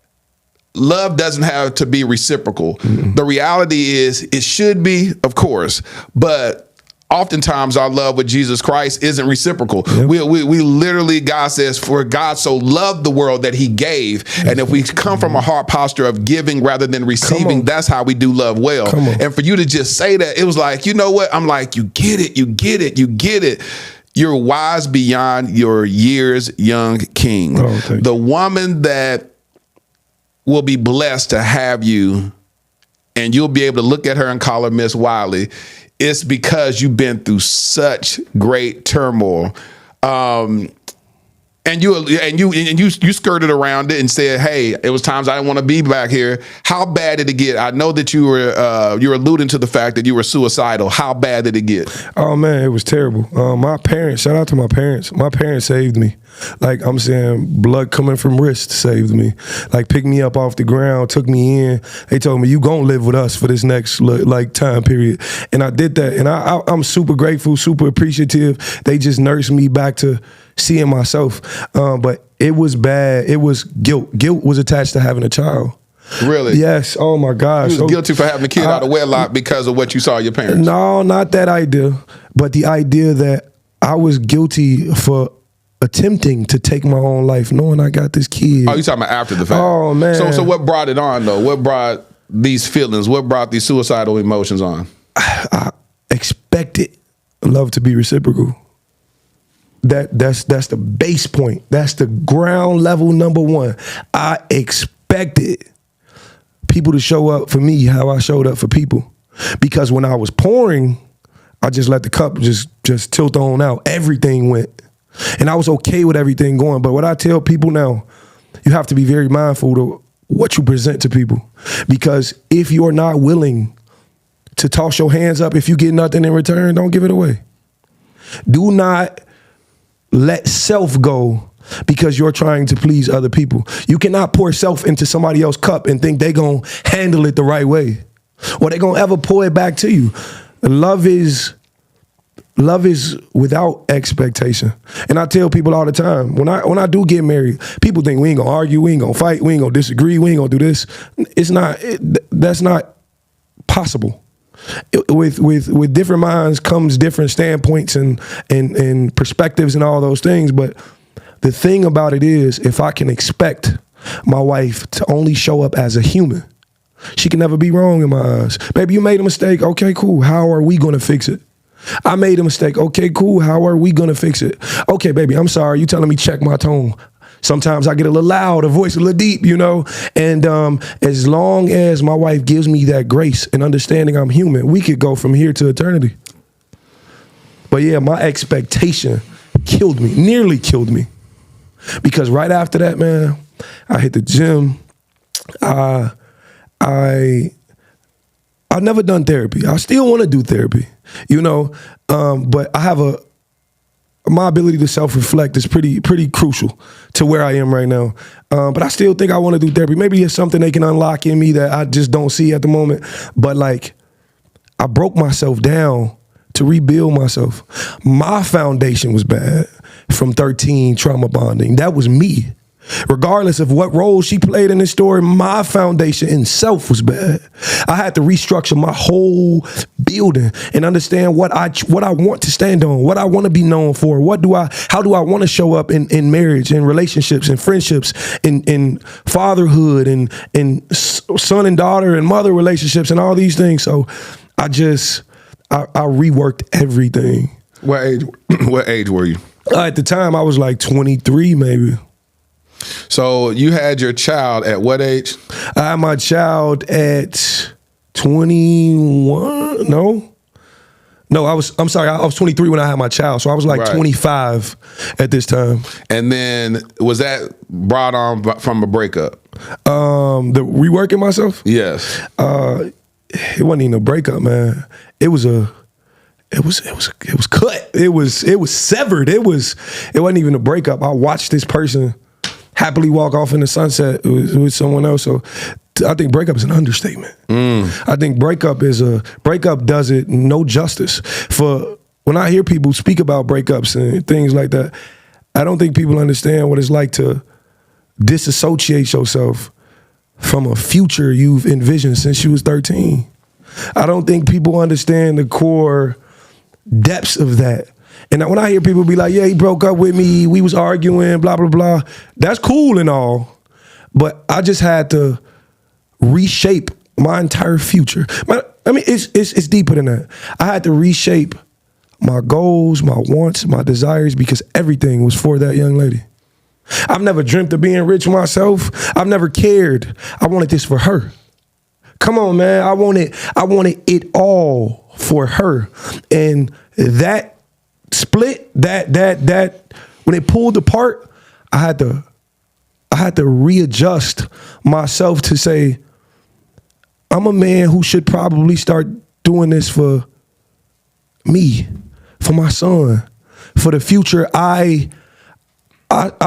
love doesn't have to be reciprocal. The reality is it should be, of course, but oftentimes our love with Jesus Christ isn't reciprocal. Yep. We literally, God says, for God so loved the world that he gave. And if we come from a heart posture of giving rather than receiving, that's how we do love well. And for you to just say that, it was like, you know what? I'm like, you get it, you get it, you get it. You're wise beyond your years, young king. The woman that will be blessed to have you, and you'll be able to look at her and call her Miss Wiley, it's because you've been through such great turmoil. And you skirted around it and said, hey, it was times I didn't want to be back here. How bad did it get? I know that you were alluding to the fact that you were suicidal. How bad did it get? Oh, man, it was terrible. My parents, shout out to my parents. My parents saved me. Like I'm saying, blood coming from wrist saved me. Like picked me up off the ground, took me in. They told me, you gonna live with us for this next time period. And I did that. And I'm super grateful, super appreciative. They just nursed me back to seeing myself. But it was bad. It was guilt. Guilt was attached to having a child. Really? Yes. Oh my gosh. You was guilty for having a kid out of wedlock because of what you saw your parents. No, not that idea. But the idea that I was guilty for attempting to take my own life, knowing I got this kid. Oh, you talking about after the fact? Oh man. So what brought it on though? What brought these feelings? What brought these suicidal emotions on? I expected love to be reciprocal. That's the base point. That's the ground level number one. I expected people to show up for me how I showed up for people. Because when I was pouring, I just let the cup just tilt on out. Everything went. And I was okay with everything going. But what I tell people now, you have to be very mindful of what you present to people. Because if you're not willing to toss your hands up, if you get nothing in return, don't give it away. Do not let self go because you're trying to please other people. You cannot pour self into somebody else's cup and think they're going to handle it the right way. Or they're going to ever pour it back to you. Love is love is without expectation. And I tell people all the time, when I do get married, people think we ain't gonna argue, we ain't gonna fight, we ain't gonna disagree, we ain't gonna do this. It's not. That's not possible. With different minds comes different standpoints and perspectives and all those things. But the thing about it is, if I can expect my wife to only show up as a human, she can never be wrong in my eyes. Baby, you made a mistake. Okay, cool. How are we gonna fix it? I made a mistake. Okay, cool. How are we gonna fix it? Okay, baby, I'm sorry. You telling me check my tone. Sometimes I get a little loud, a voice a little deep, you know? And as long as my wife gives me that grace and understanding I'm human, we could go from here to eternity. But yeah, my expectation killed me, nearly killed me. Because right after that, man, I hit the gym. I never done therapy. I still want to do therapy, you know? But I have my ability to self-reflect is pretty crucial to where I am right now. But I still think I want to do therapy. Maybe it's something they can unlock in me that I just don't see at the moment. But like, I broke myself down to rebuild myself. My foundation was bad from 13 trauma bonding. That was me. Regardless of what role she played in this story, my foundation in self was bad. I had to restructure my whole building and understand what I want to stand on, what I want to be known for, how do I want to show up in marriage, in relationships, in friendships, in fatherhood, and in son and daughter and mother relationships and all these things. So I reworked everything. What age were you? At the time, I was like 23, maybe. So you had your child at what age? I had my child at 21. No, I'm sorry. I was 23 when I had my child. So I was like 25 at this time. And then was that brought on from a breakup? The reworking myself? Yes. It wasn't even a breakup, man. It was cut. It was severed. It wasn't even a breakup. I watched this person happily walk off in the sunset with someone else. So I think breakup is an understatement. I think breakup does it no justice. For when I hear people speak about breakups and things like that, I don't think people understand what it's like to disassociate yourself from a future you've envisioned since you was 13. I don't think people understand the core depths of that. And when I hear people be like, yeah, he broke up with me, we was arguing, blah, blah, blah. That's cool and all, but I just had to reshape my entire future. It's deeper than that. I had to reshape my goals, my wants, my desires, because everything was for that young lady. I've never dreamt of being rich myself. I've never cared. I wanted this for her. Come on, man. I wanted it all for her. And that split, that when it pulled apart, I had to readjust myself to say, I'm a man who should probably start doing this for me, for my son, for the future. I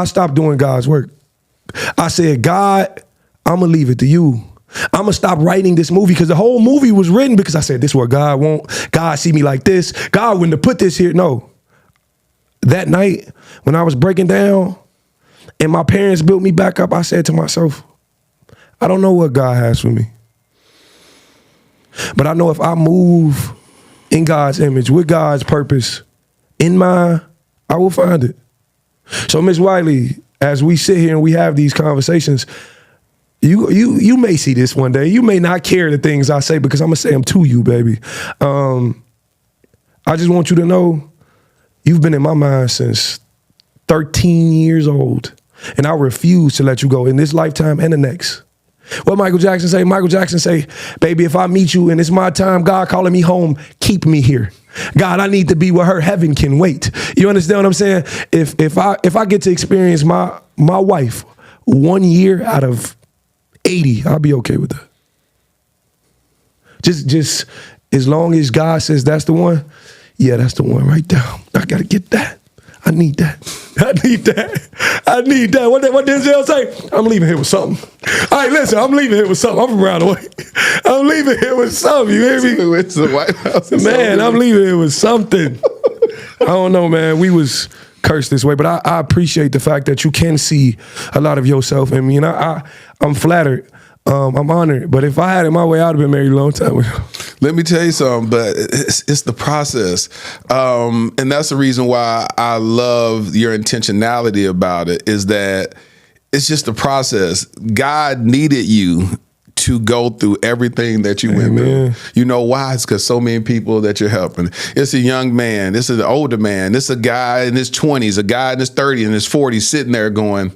stopped doing God's work. I said, God, I'm gonna leave it to you. I'm gonna stop writing this movie, because the whole movie was written because I said, this is what God want. God see me like this. God wouldn't have put this here. No. That night when I was breaking down and my parents built me back up, I said to myself, I don't know what God has for me, but I know if I move in God's image, with God's purpose in mind, I will find it. So Ms. Wiley, as we sit here and we have these conversations, you may see this one day. You may not care the things I say, because I'm gonna say them to you, baby. I just want you to know you've been in my mind since 13 years old, and I refuse to let you go in this lifetime and the next. What Michael Jackson say? Michael Jackson say, baby, if I meet you and it's my time, God calling me home, keep me here. God, I need to be where her heaven can wait. You understand what I'm saying? If I get to experience my wife 1 year out of 80, I'll be okay with that. Just as long as God says that's the one, yeah, that's the one right there. I gotta get that. I need that. What Denzel say? I'm leaving here with something. All right, listen, I'm leaving here with something. I'm from around the way. I'm leaving here with something. You hear me? It's the White House. Man, I'm leaving here with something. I don't know, man. We was cursed this way, but I appreciate the fact that you can see a lot of yourself in me, and I'm flattered. I'm honored, but if I had it my way, I'd have been married a long time ago. Let me tell you something, but it's the process. And that's the reason why I love your intentionality about it, is that it's just the process. God needed you to go through everything that you went through. You know why? It's because so many people that you're helping. It's a young man. This is an older man. This is a guy in his 20s, a guy in his 30s, and his 40s sitting there going,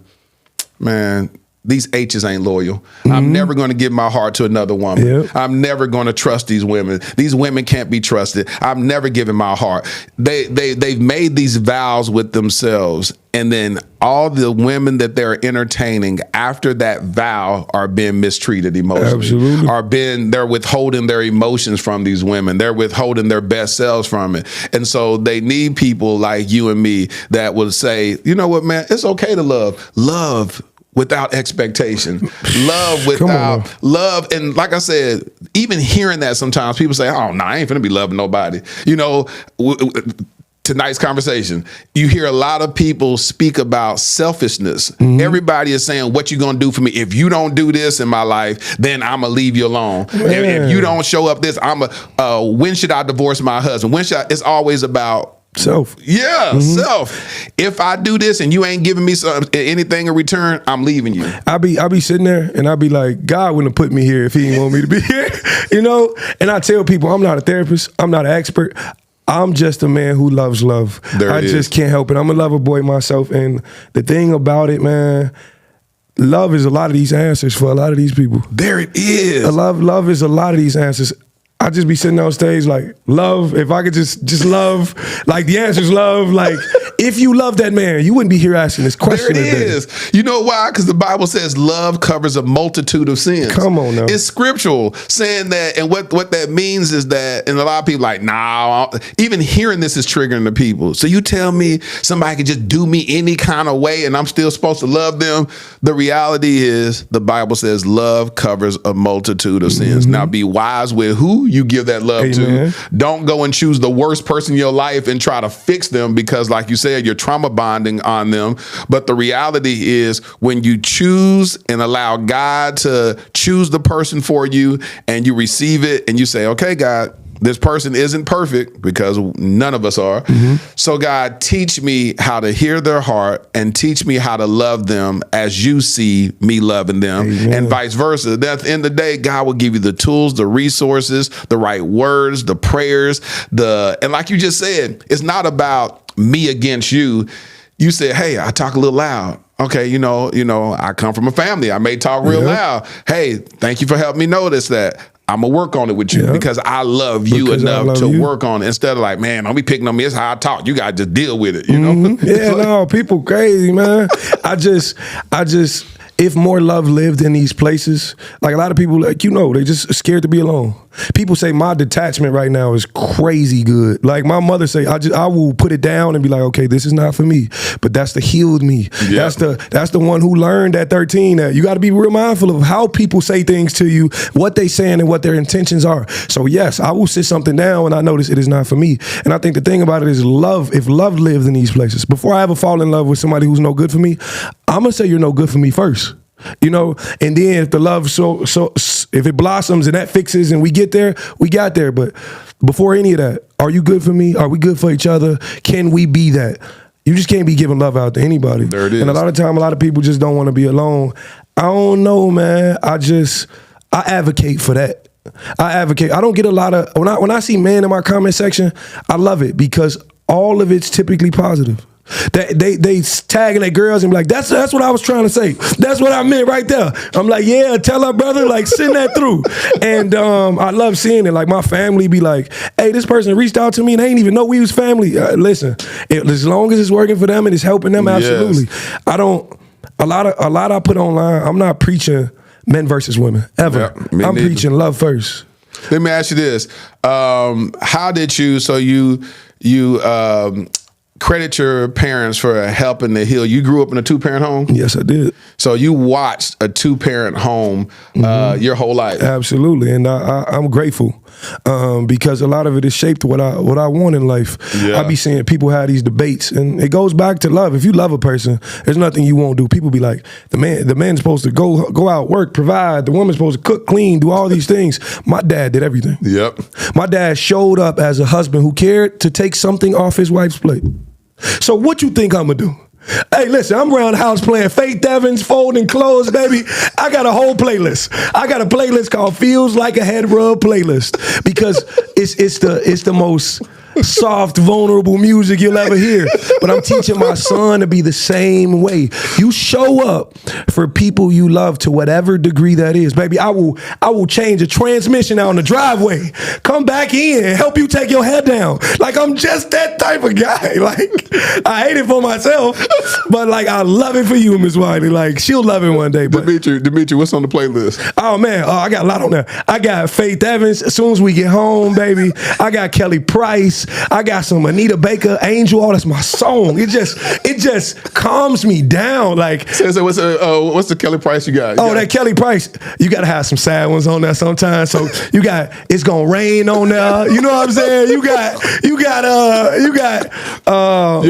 man, these H's ain't loyal. I'm never going to give my heart to another woman. Yep. I'm never going to trust these women. These women can't be trusted. I'm never giving my heart. They've made these vows with themselves, and then all the women that they're entertaining after that vow are being mistreated emotionally. Absolutely. They're withholding their emotions from these women. They're withholding their best selves from it. And so they need people like you and me that will say, you know what, man, it's okay to love without expectation, love without love. And like I said, even hearing that sometimes people say, oh, no, I ain't finna be loving nobody. You know, tonight's conversation, you hear a lot of people speak about selfishness. Everybody is saying, what you gonna do for me? If you don't do this in my life, then I'm gonna leave you alone. If you don't show up this, when should I divorce my husband? It's always about self. Yeah, self. If I do this and you ain't giving me anything in return, I'm leaving you. I be sitting there and I be like, God wouldn't have put me here if he didn't want me to be here, you know? And I tell people, I'm not a therapist. I'm not an expert. I'm just a man who loves love. I just can't help it. I'm a lover boy myself. And the thing about it, man, love is a lot of these answers for a lot of these people. There it is. Love is a lot of these answers. I just be sitting on stage like, love, if I could just love, like the answer's love. Like, if you love that man, you wouldn't be here asking this question. There it is. You know why? Because the Bible says love covers a multitude of sins. Come on now. It's scriptural saying that, and what that means is that, and a lot of people like, nah, even hearing this is triggering the people. So you tell me somebody could just do me any kind of way and I'm still supposed to love them? The reality is the Bible says love covers a multitude of sins. Now be wise with who you give that love to. Don't go and choose the worst person in your life and try to fix them because, like you said, you're trauma bonding on them. But the reality is when you choose and allow God to choose the person for you and you receive it and you say, okay, God, this person isn't perfect because none of us are. So God, teach me how to hear their heart and teach me how to love them as you see me loving them. And vice versa. At the end of the day, God will give you the tools, the resources, the right words, the prayers, and like you just said, it's not about me against you. You said, hey, I talk a little loud. Okay, you know, I come from a family. I may talk real loud. Hey, thank you for helping me notice that. I'm going to work on it with you because I love you enough to work on it instead of like, man, don't be picking on me. It's how I talk. You got to just deal with it, you know? Yeah, no, people crazy, man. I just, if more love lived in these places, like a lot of people, like, they just scared to be alone. People say my detachment right now is crazy good. Like my mother say, I will put it down and be like, okay, this is not for me. But that's the healed me. Yeah. That's the one who learned at 13 that you got to be real mindful of how people say things to you, what they saying and what their intentions are. So yes, I will sit something down when I notice it is not for me. And I think the thing about it is love. If love lives in these places, before I ever fall in love with somebody who's no good for me, I'm gonna say you're no good for me first. And then if the love if it blossoms and that fixes and we get there, we got there. But before any of that, are you good for me? Are we good for each other? Can we be that? You just can't be giving love out to anybody. There it is. And a lot of time, a lot of people just don't want to be alone. I don't know, man. I advocate for that. I advocate. I don't get a lot of, when I see men in my comment section, I love it because all of it's typically positive. They tagging their girls and be like, that's what I was trying to say. That's what I meant right there. I'm like, yeah, tell her brother, like send that through. And I love seeing it. Like my family be like, hey, this person reached out to me and they didn't even know we was family. Listen, as long as it's working for them and it's helping them, absolutely. Yes. A lot I put online, I'm not preaching men versus women ever. Yeah, I'm preaching love first. Let me ask you this: how did you? So you credit your parents for helping to heal. You grew up in a 2-parent home? Yes, I did. So you watched a 2-parent home your whole life. Absolutely, and I'm grateful because a lot of it is shaped what I want in life. Yeah. I be seeing people have these debates, and it goes back to love. If you love a person, there's nothing you won't do. People be like, the man's supposed to go out, work, provide. The woman's supposed to cook, clean, do all these things. My dad did everything. Yep. My dad showed up as a husband who cared to take something off his wife's plate. So what you think I'm gonna do? Hey, listen, I'm around the house playing Faith Evans, folding clothes, baby. I got a whole playlist. I got a playlist called Feels Like a Head Rub playlist because it's the most soft, vulnerable music you'll ever hear. But I'm teaching my son to be the same way. You show up for people you love to whatever degree that is. Baby, I will change a transmission out in the driveway. Come back in and help you take your head down. Like, I'm just that type of guy. Like, I hate it for myself, but like, I love it for you, Miss Wiley. Like, she'll love it one day. But Demetri, what's on the playlist? Oh man, I got a lot on there. I got Faith Evans, As Soon As We Get Home, baby. I got Kelly Price. I got some Anita Baker, Angel. Oh, that's my song. It just calms me down. Like, So what's the Kelly Price you got? That Kelly Price. You gotta have some sad ones on there sometimes. So you got It's Gonna Rain on there. You know what I'm saying? You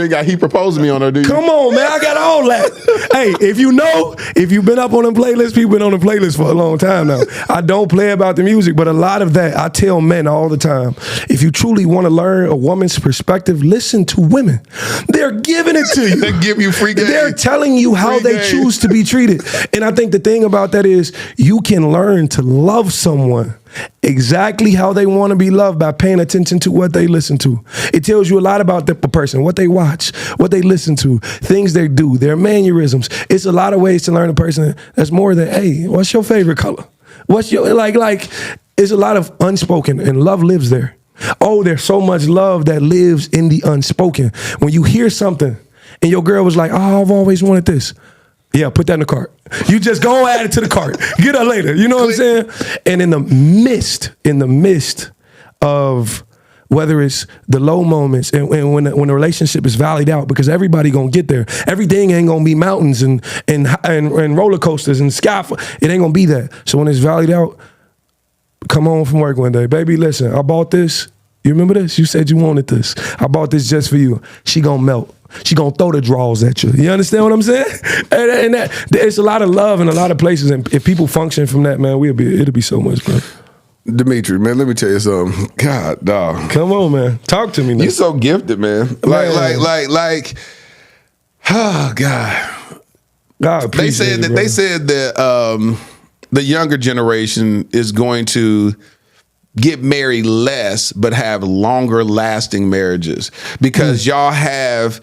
ain't got He Proposed to Me on there, do you? Come on, man. I got all that. Hey, if you've been up on the playlist, people been on the playlist for a long time now. I don't play about the music, but a lot of that, I tell men all the time, if you truly want to learn a woman's perspective, listen to women. They're giving it to you. They give you free game. They're telling you how they choose to be treated. And I think the thing about that is you can learn to love someone exactly how they want to be loved by paying attention to what they listen to. It tells you a lot about the person, what they watch, what they listen to, things they do, their mannerisms. It's a lot of ways to learn a person that's more than, hey, what's your favorite color? What's your, like, it's a lot of unspoken, and love lives there. Oh, there's so much love that lives in the unspoken. When you hear something and your girl was like, oh, I've always wanted this. Yeah, put that in the cart. You just go add it to the cart. Get her later. You know what I'm saying? And in the midst of whether it's the low moments and when the relationship is valued out, because everybody gonna get there. Everything ain't gonna be mountains and roller coasters and scaffold. It ain't gonna be that. So when it's valued out, come home from work one day. Baby, listen, I bought this. You remember this? You said you wanted this. I bought this just for you. She gonna melt. She gonna throw the draws at you. You understand what I'm saying? And there's a lot of love in a lot of places. And if people function from that, man, it'll be so much, bro. Demetri, man, let me tell you something. God, dog. Come on, man. Talk to me now. You so gifted, man. Like, oh, God. God, They said that the younger generation is going to get married less but have longer lasting marriages because y'all have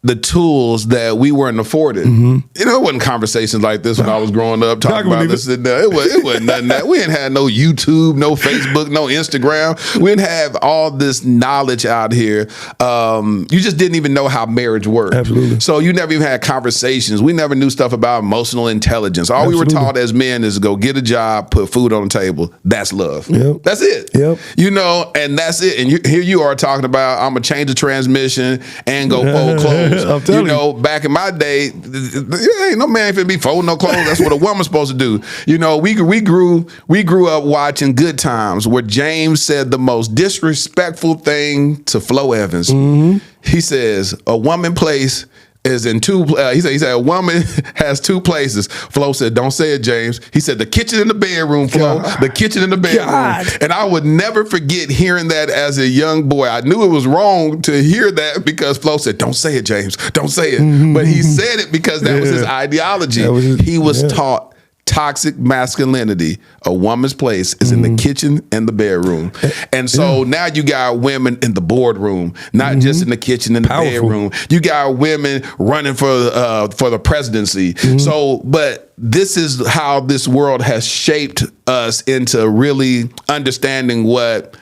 the tools that we weren't afforded. You know, it wasn't conversations like this when I was growing up talking about this and that. It wasn't nothing that. We didn't have no YouTube, no Facebook, no Instagram. We didn't have all this knowledge out here. You just didn't even know how marriage worked. Absolutely. So you never even had conversations. We never knew stuff about emotional intelligence. All we were taught as men is to go get a job, put food on the table. That's love. Yep. That's it. Yep. You know, and that's it. And here you are talking about, I'm going to change the transmission and go fold clothes. I'm telling you know, back in my day, ain't no man finna be folding no clothes. That's what a woman's supposed to do. You know, we grew up watching Good Times, where James said the most disrespectful thing to Flo Evans. He says, a woman place is in two. He said a woman has two places. Flo said, "Don't say it, James." He said, "The kitchen and the bedroom, Flo. The kitchen and the bedroom." And I would never forget hearing that as a young boy. I knew it was wrong to hear that because Flo said, "Don't say it, James. Don't say it." But he said it because that was his ideology. He was taught toxic masculinity. A woman's place is in the kitchen and the bedroom. And so now you got women in the boardroom, not just in the kitchen and the bedroom. You got women running for the presidency. So, but this is how this world has shaped us into really understanding what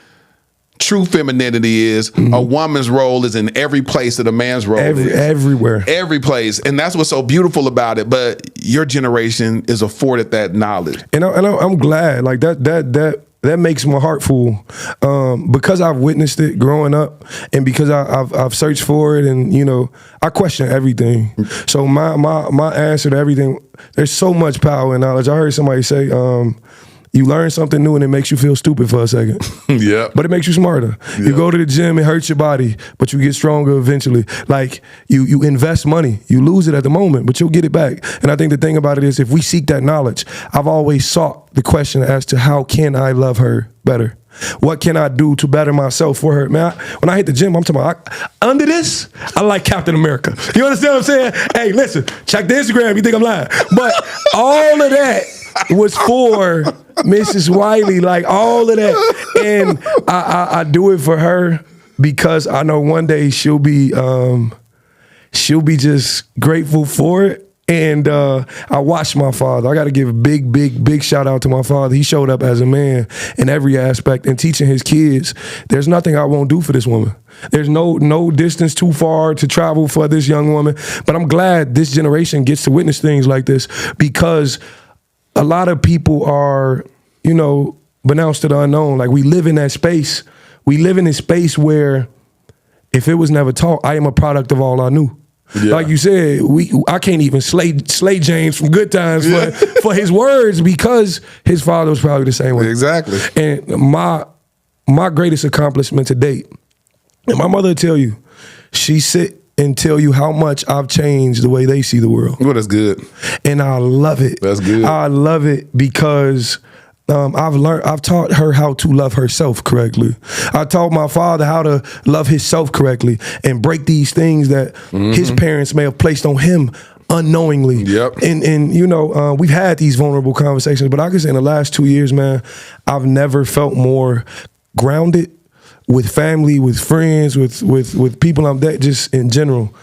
true femininity is. A woman's role is in every place that a man's role is. Everywhere. Every place. And that's what's so beautiful about it. But your generation is afforded that knowledge. And I'm glad. Like that that makes my heart full. Because I've witnessed it growing up, and because I've searched for it, and I question everything. So my answer to everything, there's so much power in knowledge. I heard somebody say, you learn something new and it makes you feel stupid for a second. Yeah. But it makes you smarter. Yep. You go to the gym, it hurts your body, but you get stronger eventually. Like you invest money, you lose it at the moment, but you'll get it back. And I think the thing about it is, if we seek that knowledge, I've always sought the question as to how can I love her better? What can I do to better myself for her? Man, when I hit the gym, I'm talking about, under this, I like Captain America. You understand what I'm saying? Hey, listen, check the Instagram, you think I'm lying. But all of that was for Mrs. Wiley, like all of that. And I do it for her because I know one day she'll be just grateful for it. And I watched my father. I got to give a big shout out to my father. He showed up as a man in every aspect, and teaching his kids, there's nothing I won't do for this woman. There's no distance too far to travel for this young woman. But I'm glad this generation gets to witness things like this, because a lot of people are, denounced to the unknown. Like, we live in that space. We live in a space where, if it was never taught, I am a product of all I knew. Yeah. Like you said, I can't even slay James from Good Times for his words, because his father was probably the same way. Exactly. And my greatest accomplishment to date, and my mother will tell you, she sit and tell you how much I've changed the way they see the world. Well, that's good. And I love it. That's good. I love it because I've taught her how to love herself correctly. I taught my father how to love himself correctly and break these things that his parents may have placed on him unknowingly. Yep. And we've had these vulnerable conversations, but I can say in the last 2 years, man, I've never felt more grounded with family, with friends, with people I'm that, just in general.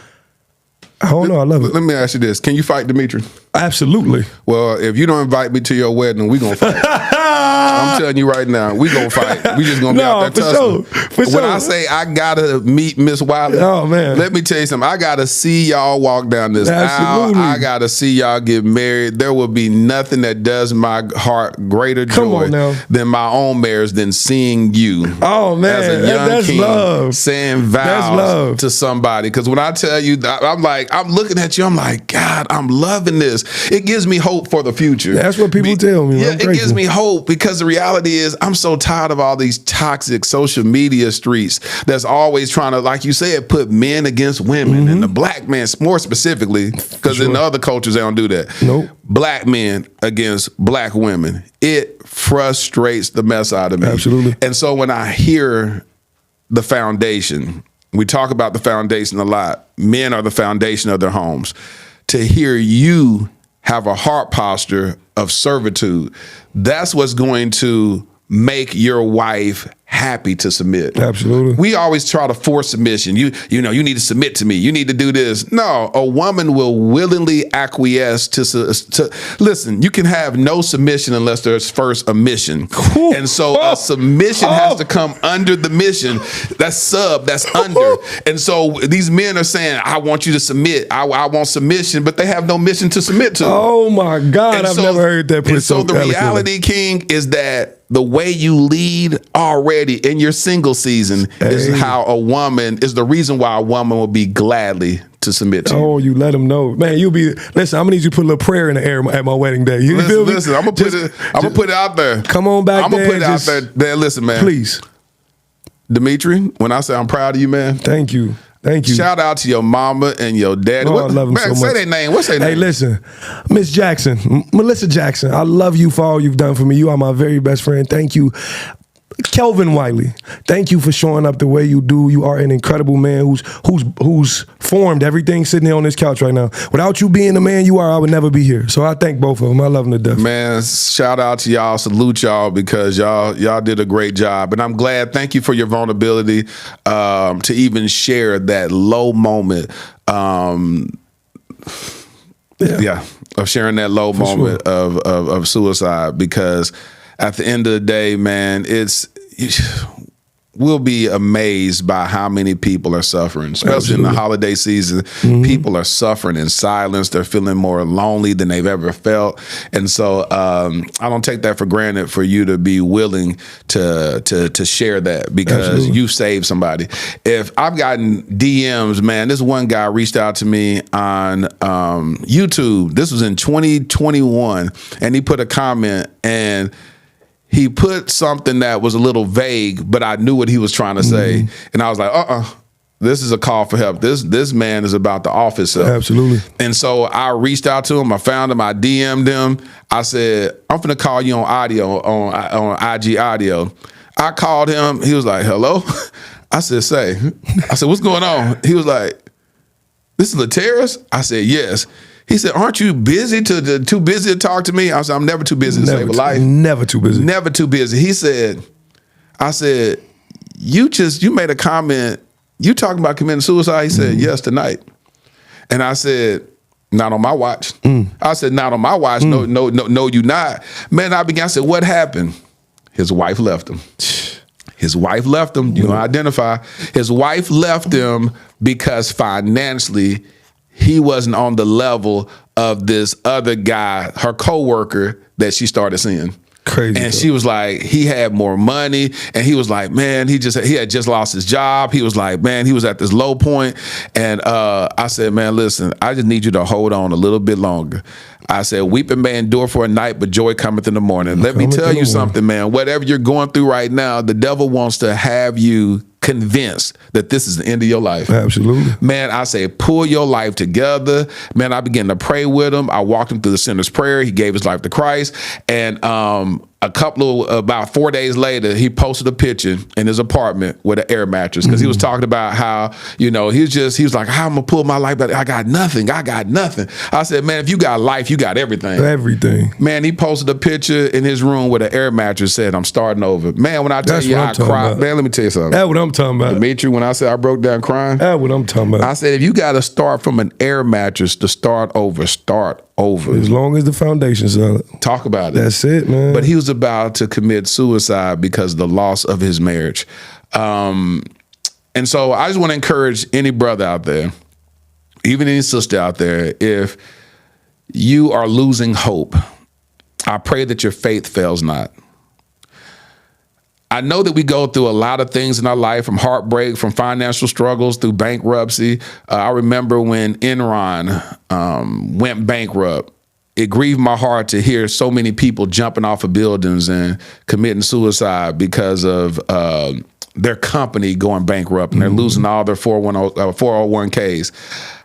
I don't know. I love it. Let me ask you this. Can you fight Demetri? Absolutely. Well, if you don't invite me to your wedding, we going to fight. I'm telling you right now, we going to fight. We just going to be out there tussling. When I say I got to meet Miss Wiley, oh, man, let me tell you something. I got to see y'all walk down this aisle. I got to see y'all get married. There will be nothing that does my heart greater joy than my own marriage than seeing you. Oh, man. As a young that's king love. saying vows to somebody. Because when I tell you, I'm looking at you, I'm like, God, I'm loving this. It gives me hope for the future. That's what people tell me. Yeah, it gives me hope, because the reality is I'm so tired of all these toxic social media streets that's always trying to, like you said, put men against women, and the black man more specifically, because in the other cultures they don't do that. Nope. Black men against black women. It frustrates the mess out of me. Absolutely. And so when I hear the foundation, we talk about the foundation a lot. Men are the foundation of their homes. To hear you have a heart posture of servitude, that's what's going to make your wife happy to submit. Absolutely. We always try to force submission. You need to submit to me. You need to do this. No, a woman will willingly acquiesce to listen, you can have no submission unless there's first a mission. And so a submission has to come under the mission. That's under. And so these men are saying, I want you to submit. I want submission, but they have no mission to submit to. Oh my God, I've never heard that put so the reality, King, is that the way you lead already in your single season is is the reason why a woman will be gladly to submit to you. Oh, you let them know. Man, listen, I'm gonna need you to put a little prayer in the air at my wedding day. You feel me? Listen, I'm gonna put it out there. Come on back there. I'm gonna put it out there. Listen, man. Please. Demetri, when I say I'm proud of you, man. Thank you. Thank you. Shout out to your mama and your daddy. Oh, I love them so much. Say their name. What's their name? Hey, listen, Miss Jackson, Melissa Jackson, I love you for all you've done for me. You are my very best friend. Thank you. Kelvin Wiley, thank you for showing up the way you do. You are an incredible man who's formed everything sitting here on this couch right now. Without you being the man you are, I would never be here. So I thank both of them. I love them to death. Man, shout out to y'all. Salute y'all, because y'all did a great job. And I'm glad. Thank you for your vulnerability to even share that low moment. Of sharing that low moment of suicide, because at the end of the day, man, we'll be amazed by how many people are suffering, especially in the holiday season. People are suffering in silence. They're feeling more lonely than they've ever felt. And so I don't take that for granted for you to be willing to share that, because you saved somebody. If I've gotten DMs, man, this one guy reached out to me on YouTube. This was in 2021, and he put a comment, and he put something that was a little vague, but I knew what he was trying to say. And I was like, this is a call for help. This man is about to off himself. Absolutely. And so I reached out to him. I found him. I DM'd him. I said, I'm finna call you on audio, on IG audio. I called him. He was like, hello? I said, I said, what's going on? He was like, this is Lateris? I said, yes. He said, aren't you busy too busy to talk to me? I said, I'm never too busy to save a life. Never too busy. Never too busy. He said, I said, you made a comment, you talking about committing suicide? He said, yes, tonight. And I said, not on my watch. I said, not on my watch. No, you not. Man, I said, what happened? His wife left him. His wife left him. You don't identify. His wife left him because financially, he wasn't on the level of this other guy, her coworker, that she started seeing. Crazy. And she was like, he had more money, and he was like, man, he had just lost his job. He was like, man, he was at this low point. And I said, man, listen, I just need you to hold on a little bit longer. I said, weeping may endure for a night, but joy cometh in the morning. Let me tell you something, man. Whatever you're going through right now, the devil wants to have you convinced that this is the end of your life. Absolutely. Man, I say, pull your life together. Man, I began to pray with him. I walked him through the sinner's prayer. He gave his life to Christ. And about 4 days later, he posted a picture in his apartment with an air mattress, because he was talking about how, he was like, how am I gonna pull my life back? I got nothing. I said, man, if you got life, you got everything. Everything. Man, he posted a picture in his room with an air mattress, said, I'm starting over. Man, when I tell you I cried, man, let me tell you something. That's what I'm talking about. Demetri, when I said I broke down crying, that's what I'm talking about. I said, if you got to start from an air mattress to start over, start over. As long as the foundation's solid. Talk about it. That's it, man. But he was about to commit suicide because of the loss of his marriage. And so I just want to encourage any brother out there, even any sister out there, if you are losing hope, I pray that your faith fails not. I know that we go through a lot of things in our life, from heartbreak, from financial struggles, through bankruptcy. I remember when Enron went bankrupt. It grieved my heart to hear so many people jumping off of buildings and committing suicide because of their company going bankrupt, and they're losing all their 401ks.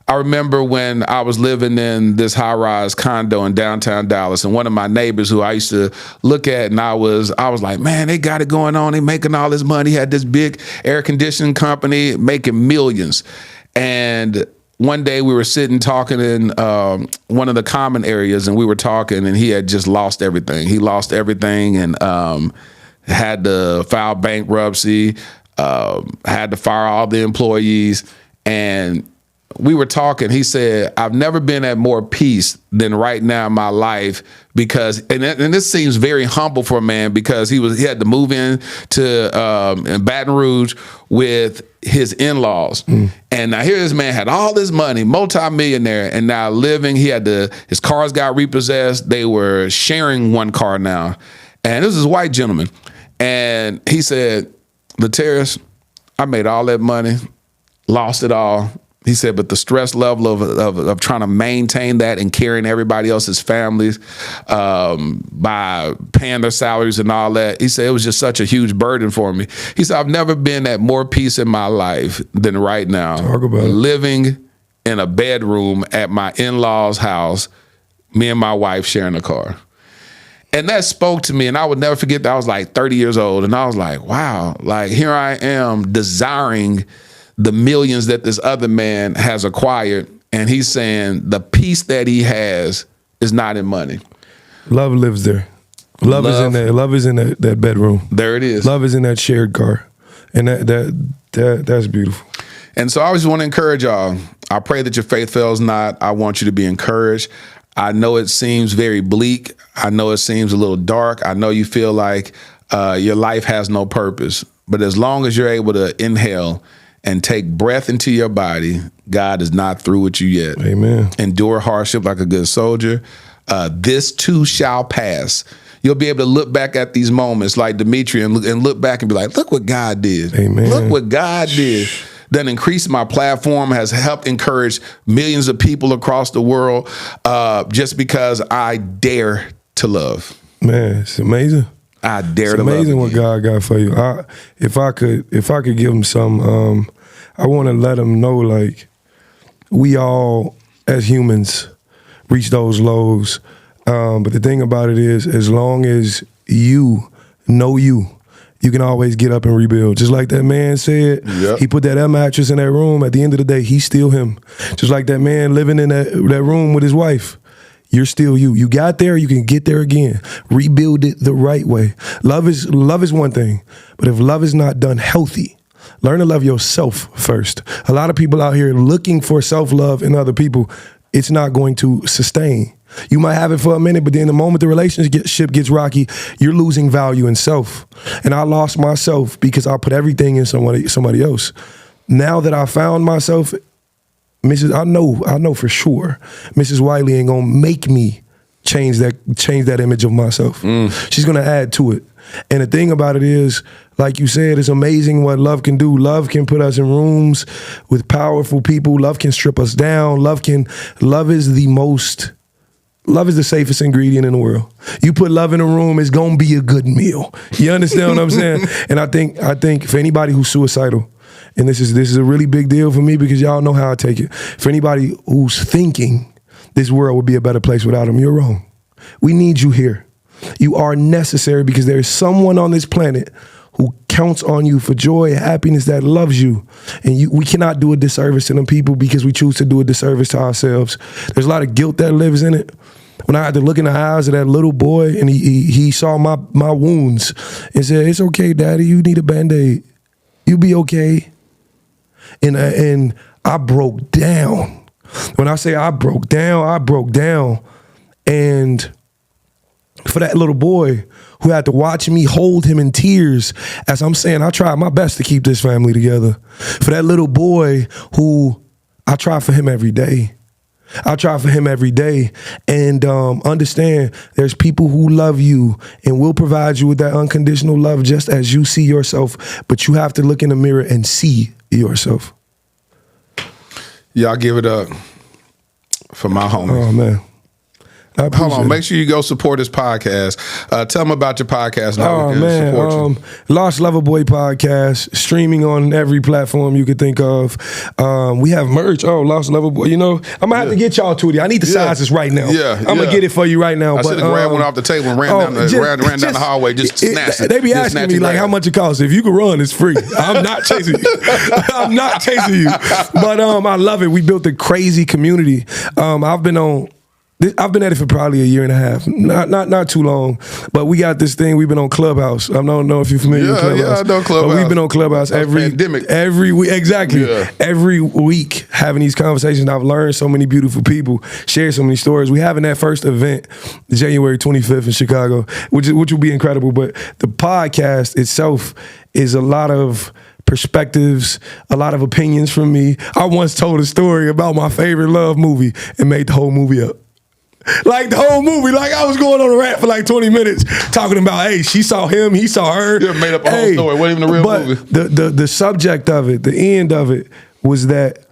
I remember when I was living in this high-rise condo in downtown Dallas, and one of my neighbors who I used to look at, and I was like, man, they got it going on. They making all this money. He had this big air conditioning company making millions. And one day we were sitting talking in one of the common areas, and we were talking, and he had just lost everything. He lost everything and had to file bankruptcy, had to fire all the employees. And we were talking, he said, I've never been at more peace than right now in my life, because, and this seems very humble for a man, because he had to move in to in Baton Rouge with his in-laws. And now here this man had all this money, multi-millionaire, and now his cars got repossessed. They were sharing one car now. And this is a white gentleman. And he said, Lateris, I made all that money, lost it all. He said, but the stress level of trying to maintain that and carrying everybody else's families by paying their salaries and all that, he said it was just such a huge burden for me. He said, I've never been at more peace in my life than right now. Talk about it. Living in a bedroom at my in-laws' house, me and my wife sharing a car. And that spoke to me, and I would never forget that. I was like 30 years old, and I was like, wow, like here I am desiring the millions that this other man has acquired, and he's saying the peace that he has is not in money. Love lives there. Love is in there. Love is in that bedroom. There it is. Love is in that shared car, and that's beautiful. And so I just want to encourage y'all. I pray that your faith fails not. I want you to be encouraged. I know it seems very bleak. I know it seems a little dark. I know you feel like your life has no purpose. But as long as you're able to inhale and take breath into your body, God is not through with you yet. Amen. Endure hardship like a good soldier. This too shall pass. You'll be able to look back at these moments like Demetri and look back and be like, look what God did. Amen. Look what God did. That increased my platform, has helped encourage millions of people across the world just because I dare to love. Man, it's amazing. I dare to It's love. amazing what God got for you. If I could give him some, I want to let him know, like, we all as humans reach those lows. But the thing about it is, as long as you know you can always get up and rebuild. Just like that man said, He put that air mattress in that room. At the end of the day, he's still him. Just like that man living in that room with his wife. You're still you. You got there, you can get there again. Rebuild it the right way. Love is one thing, but if love is not done healthy, learn to love yourself first. A lot of people out here looking for self-love in other people. It's not going to sustain. You might have it for a minute, but then the moment the relationship gets rocky, you're losing value in self. And I lost myself because I put everything in somebody else. Now that I found myself, I know for sure, Mrs. Wiley ain't gonna make me change that image of myself. She's gonna add to it. And the thing about it is, like you said, it's amazing what love can do. Love can put us in rooms with powerful people. Love can strip us down. Love is the safest ingredient in the world. You put love in a room, it's gonna be a good meal. You understand what I'm saying? And I think for anybody who's suicidal, and this is a really big deal for me because y'all know how I take it. For anybody who's thinking this world would be a better place without them, you're wrong. We need you here. You are necessary because there is someone on this planet who counts on you for joy, happiness, that loves you. And we cannot do a disservice to them people because we choose to do a disservice to ourselves. There's a lot of guilt that lives in it. When I had to look in the eyes of that little boy and he saw my wounds and said, "It's okay, Daddy, you need a Band-Aid. You'll be okay." And I broke down. When I say I broke down. And for that little boy who had to watch me hold him in tears as I'm saying, I tried my best to keep this family together. For that little boy who I try for him every day. And understand there's people who love you and will provide you with that unconditional love just as you see yourself. But you have to look in the mirror and see yourself. Y'all give it up for my homie. Oh, man. Hold on, make sure you go support this podcast. Tell them about your podcast. Oh man, Lost Lover Boy podcast, streaming on every platform you could think of. We have merch. Oh, Lost Lover Boy. You know, I'm gonna have to get y'all to it. I need the sizes right now. I'm gonna get it for you right now. I should have grabbed one off the table and ran down the hallway. Just snatched it. They be asking me like how much it costs. If you can run, it's free. I'm not chasing you. I'm not chasing you. But I love it. We built a crazy community. I've been at it for probably a year and a half, not too long, but we got this thing. We've been on Clubhouse. I don't know if you're familiar with Clubhouse. Yeah, I know Clubhouse. But we've been on Clubhouse every week, exactly. Yeah. Every week having these conversations. I've learned so many beautiful people, shared so many stories. We having that first event, January 25th in Chicago, which will be incredible. But the podcast itself is a lot of perspectives, a lot of opinions from me. I once told a story about my favorite love movie and made the whole movie up. Like the whole movie, like I was going on a rant for like 20 minutes talking about, hey, she saw him, he saw her. You made up a whole story. It wasn't even a real movie. The subject of it, the end of it, was that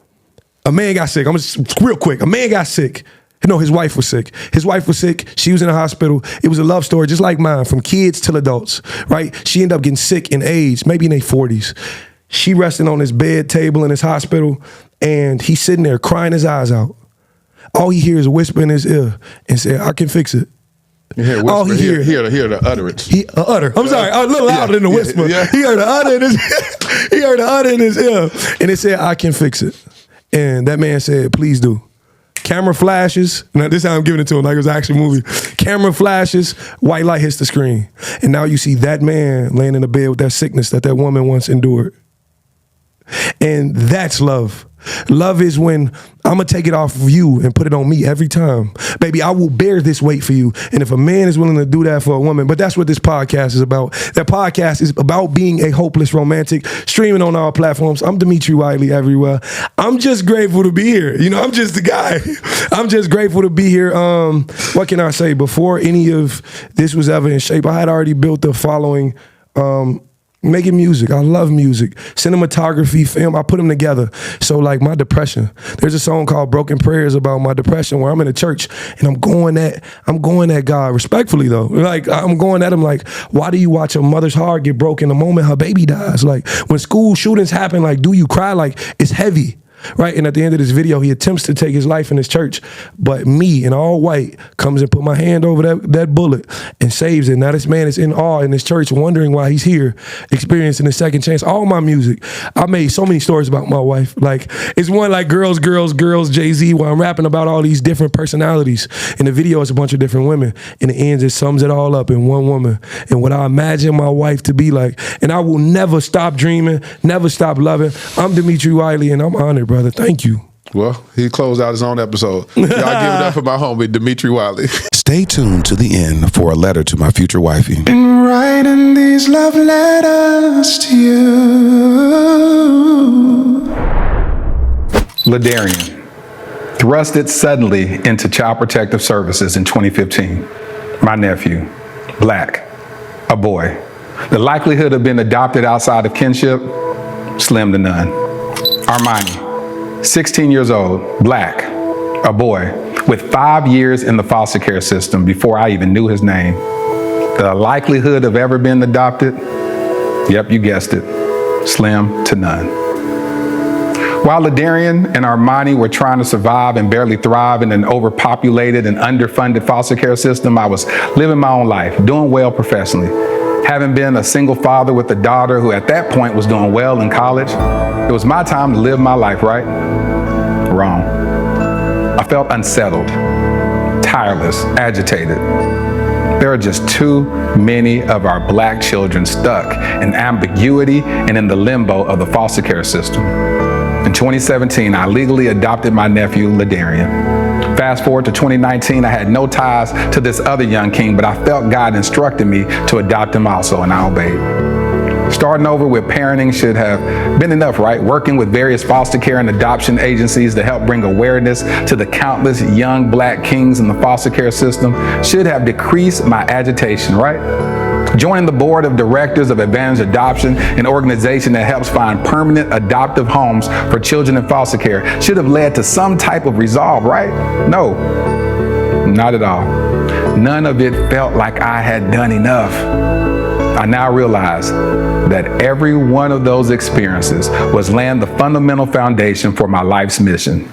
a man got sick. I'm just real quick. A man got sick. No, his wife was sick. His wife was sick. She was in the hospital. It was a love story just like mine, from kids till adults, right? She ended up getting sick in age, maybe in their 40s. She resting on his bed table in his hospital, and he's sitting there crying his eyes out. All he hears is a whisper in his ear and say, "I can fix it." All he hear the utterance. I'm sorry, a little louder than the whisper. Yeah. He heard the utter in his ear, and it said, "I can fix it." And that man said, "Please do." Camera flashes. Now this is how I'm giving it to him like it was an action movie. Camera flashes, white light hits the screen, and now you see that man laying in the bed with that sickness that woman once endured. And that's love. Love is when I'm going to take it off of you and put it on me every time. Baby, I will bear this weight for you. And if a man is willing to do that for a woman, but that's what this podcast is about. That podcast is about being a hopeless romantic, streaming on all platforms. I'm Demetri Wiley everywhere. I'm just grateful to be here. You know, I'm just the guy. I'm just grateful to be here. What can I say? Before any of this was ever in shape, I had already built a following, making music. I love music. Cinematography, film, I put them together. So like my depression, there's a song called Broken Prayers about my depression where I'm in a church and I'm going at God respectfully though. Like I'm going at him like, why do you watch a mother's heart get broken the moment her baby dies? Like when school shootings happen, like do you cry? Like it's heavy. Right, and at the end of this video, he attempts to take his life in his church, but me in all white comes and put my hand over that bullet and saves it. Now this man is in awe in his church, wondering why he's here, experiencing a second chance. All my music, I made so many stories about my wife. Like it's one like girls, Jay-Z, where I'm rapping about all these different personalities. In the video, it's a bunch of different women. In the end, it sums it all up in one woman and what I imagine my wife to be like. And I will never stop dreaming, never stop loving. I'm Demetri Wiley, and I'm honored, brother. Thank you. Well, he closed out his own episode. Y'all give it up for my homie, Demetri Wiley. Stay tuned to the end for a letter to my future wifey. Been writing these love letters to you. Ladarian, thrusted suddenly into Child Protective Services in 2015. My nephew, black, a boy. The likelihood of being adopted outside of kinship, slim to none. Armani, 16 years old, black, a boy, with 5 years in the foster care system before I even knew his name. The likelihood of ever being adopted, yep, you guessed it, slim to none. While Ladarian and Armani were trying to survive and barely thrive in an overpopulated and underfunded foster care system, I was living my own life, doing well professionally. Having been a single father with a daughter who at that point was doing well in college, it was my time to live my life, right? Wrong. I felt unsettled, tireless, agitated. There are just too many of our black children stuck in ambiguity and in the limbo of the foster care system. In 2017, I legally adopted my nephew, Ladarian. Fast forward to 2019, I had no ties to this other young king, but I felt God instructed me to adopt him also, and I obeyed. Starting over with parenting should have been enough, right? Working with various foster care and adoption agencies to help bring awareness to the countless young black kings in the foster care system should have decreased my agitation, right? Joining the board of directors of Advantage Adoption, an organization that helps find permanent adoptive homes for children in foster care, should have led to some type of resolve, right? No, not at all. None of it felt like I had done enough. I now realize that every one of those experiences was laying the fundamental foundation for my life's mission,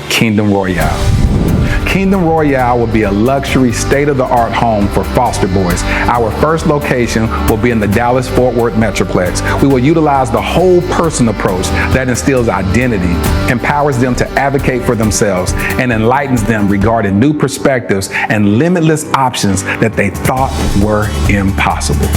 Kingdom Royale. Kingdom Royale will be a luxury, state-of-the-art home for foster boys. Our first location will be in the Dallas-Fort Worth Metroplex. We will utilize the whole person approach that instills identity, empowers them to advocate for themselves, and enlightens them regarding new perspectives and limitless options that they thought were impossible.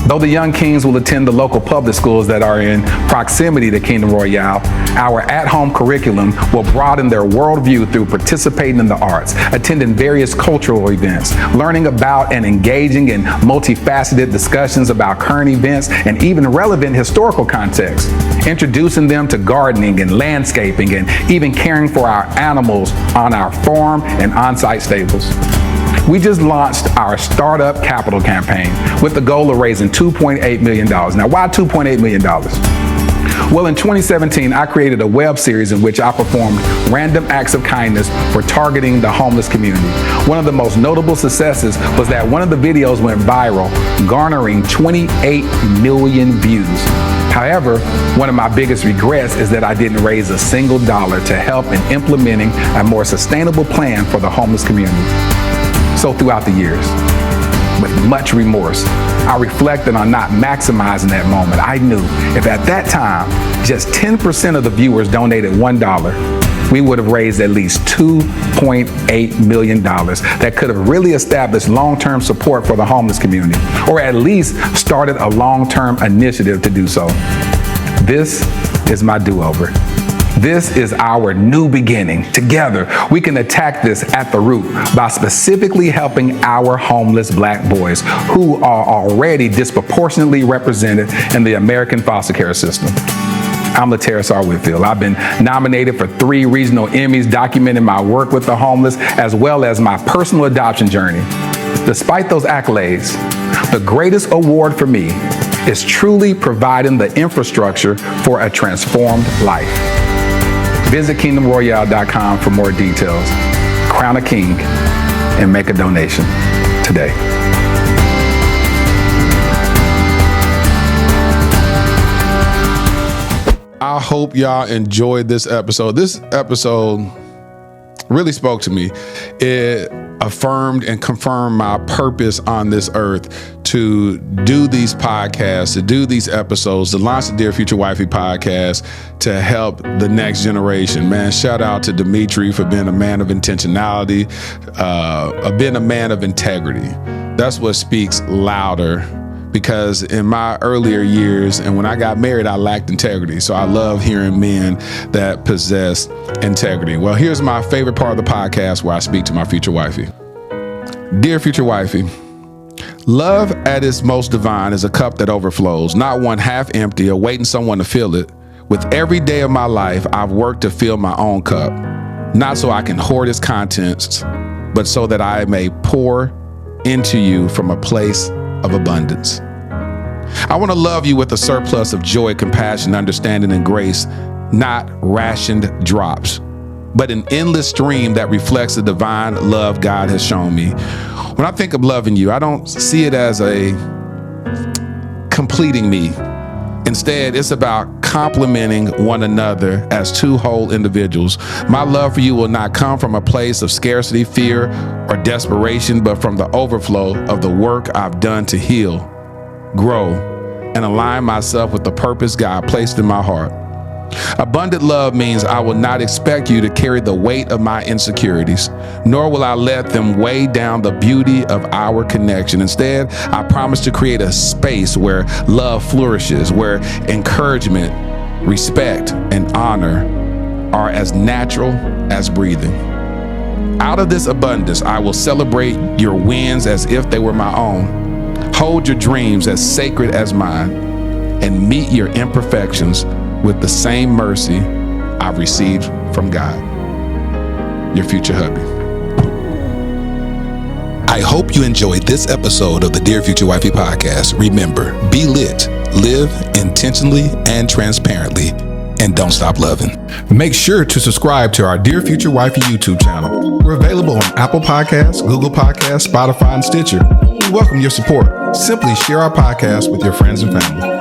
Though the young kings will attend the local public schools that are in proximity to Kingdom Royale, our at-home curriculum will broaden their worldview through participating in the arts, attending various cultural events, learning about and engaging in multifaceted discussions about current events and even relevant historical context, introducing them to gardening and landscaping and even caring for our animals on our farm and on-site stables. We just launched our Startup Capital campaign with the goal of raising $2.8 million. Now, why $2.8 million? Well, in 2017, I created a web series in which I performed random acts of kindness for targeting the homeless community. One of the most notable successes was that one of the videos went viral, garnering 28 million views. However, one of my biggest regrets is that I didn't raise a single dollar to help in implementing a more sustainable plan for the homeless community. So throughout the years, with much remorse, I reflected on not maximizing that moment. I knew if at that time, just 10% of the viewers donated $1, we would have raised at least $2.8 million that could have really established long-term support for the homeless community, or at least started a long-term initiative to do so. This is my do-over. This is our new beginning. Together, we can attack this at the root by specifically helping our homeless Black boys who are already disproportionately represented in the American foster care system. I'm Laterra Whitfield. I've been nominated for 3 regional Emmys documenting my work with the homeless as well as my personal adoption journey. Despite those accolades, the greatest award for me is truly providing the infrastructure for a transformed life. Visit kingdomroyale.com for more details. Crown a king and make a donation today. I hope y'all enjoyed this episode. This episode really spoke to me. It affirmed and confirmed my purpose on this earth to do these podcasts, to do these episodes, to launch the Dear Future Wifey podcast to help the next generation. Man, shout out to Demetri for being a man of intentionality, being a man of integrity. That's what speaks louder, because in my earlier years and when I got married, I lacked integrity. So I love hearing men that possess integrity. Well, here's my favorite part of the podcast where I speak to my future wifey. Dear future wifey, love at its most divine is a cup that overflows, not one half empty, awaiting someone to fill it. With every day of my life, I've worked to fill my own cup, not so I can hoard its contents, but so that I may pour into you from a place of abundance. I want to love you with a surplus of joy, compassion, understanding, and grace, not rationed drops, but an endless stream that reflects the divine love God has shown me. When I think of loving you, I don't see it as a completing me. Instead, it's about complementing one another as 2 whole individuals. My love for you will not come from a place of scarcity, fear, or desperation, but from the overflow of the work I've done to heal, grow, and align myself with the purpose God placed in my heart. Abundant love means I will not expect you to carry the weight of my insecurities, nor will I let them weigh down the beauty of our connection. Instead, I promise to create a space where love flourishes, where encouragement, respect, and honor are as natural as breathing. Out of this abundance, I will celebrate your wins as if they were my own, hold your dreams as sacred as mine, and meet your imperfections with the same mercy I've received from God. Your future hubby. I hope you enjoyed this episode of the Dear Future Wifey podcast. Remember, be lit, live intentionally and transparently, and don't stop loving. Make sure to subscribe to our Dear Future Wifey YouTube channel. We're available on Apple Podcasts, Google Podcasts, Spotify, and Stitcher. We welcome your support. Simply share our podcast with your friends and family.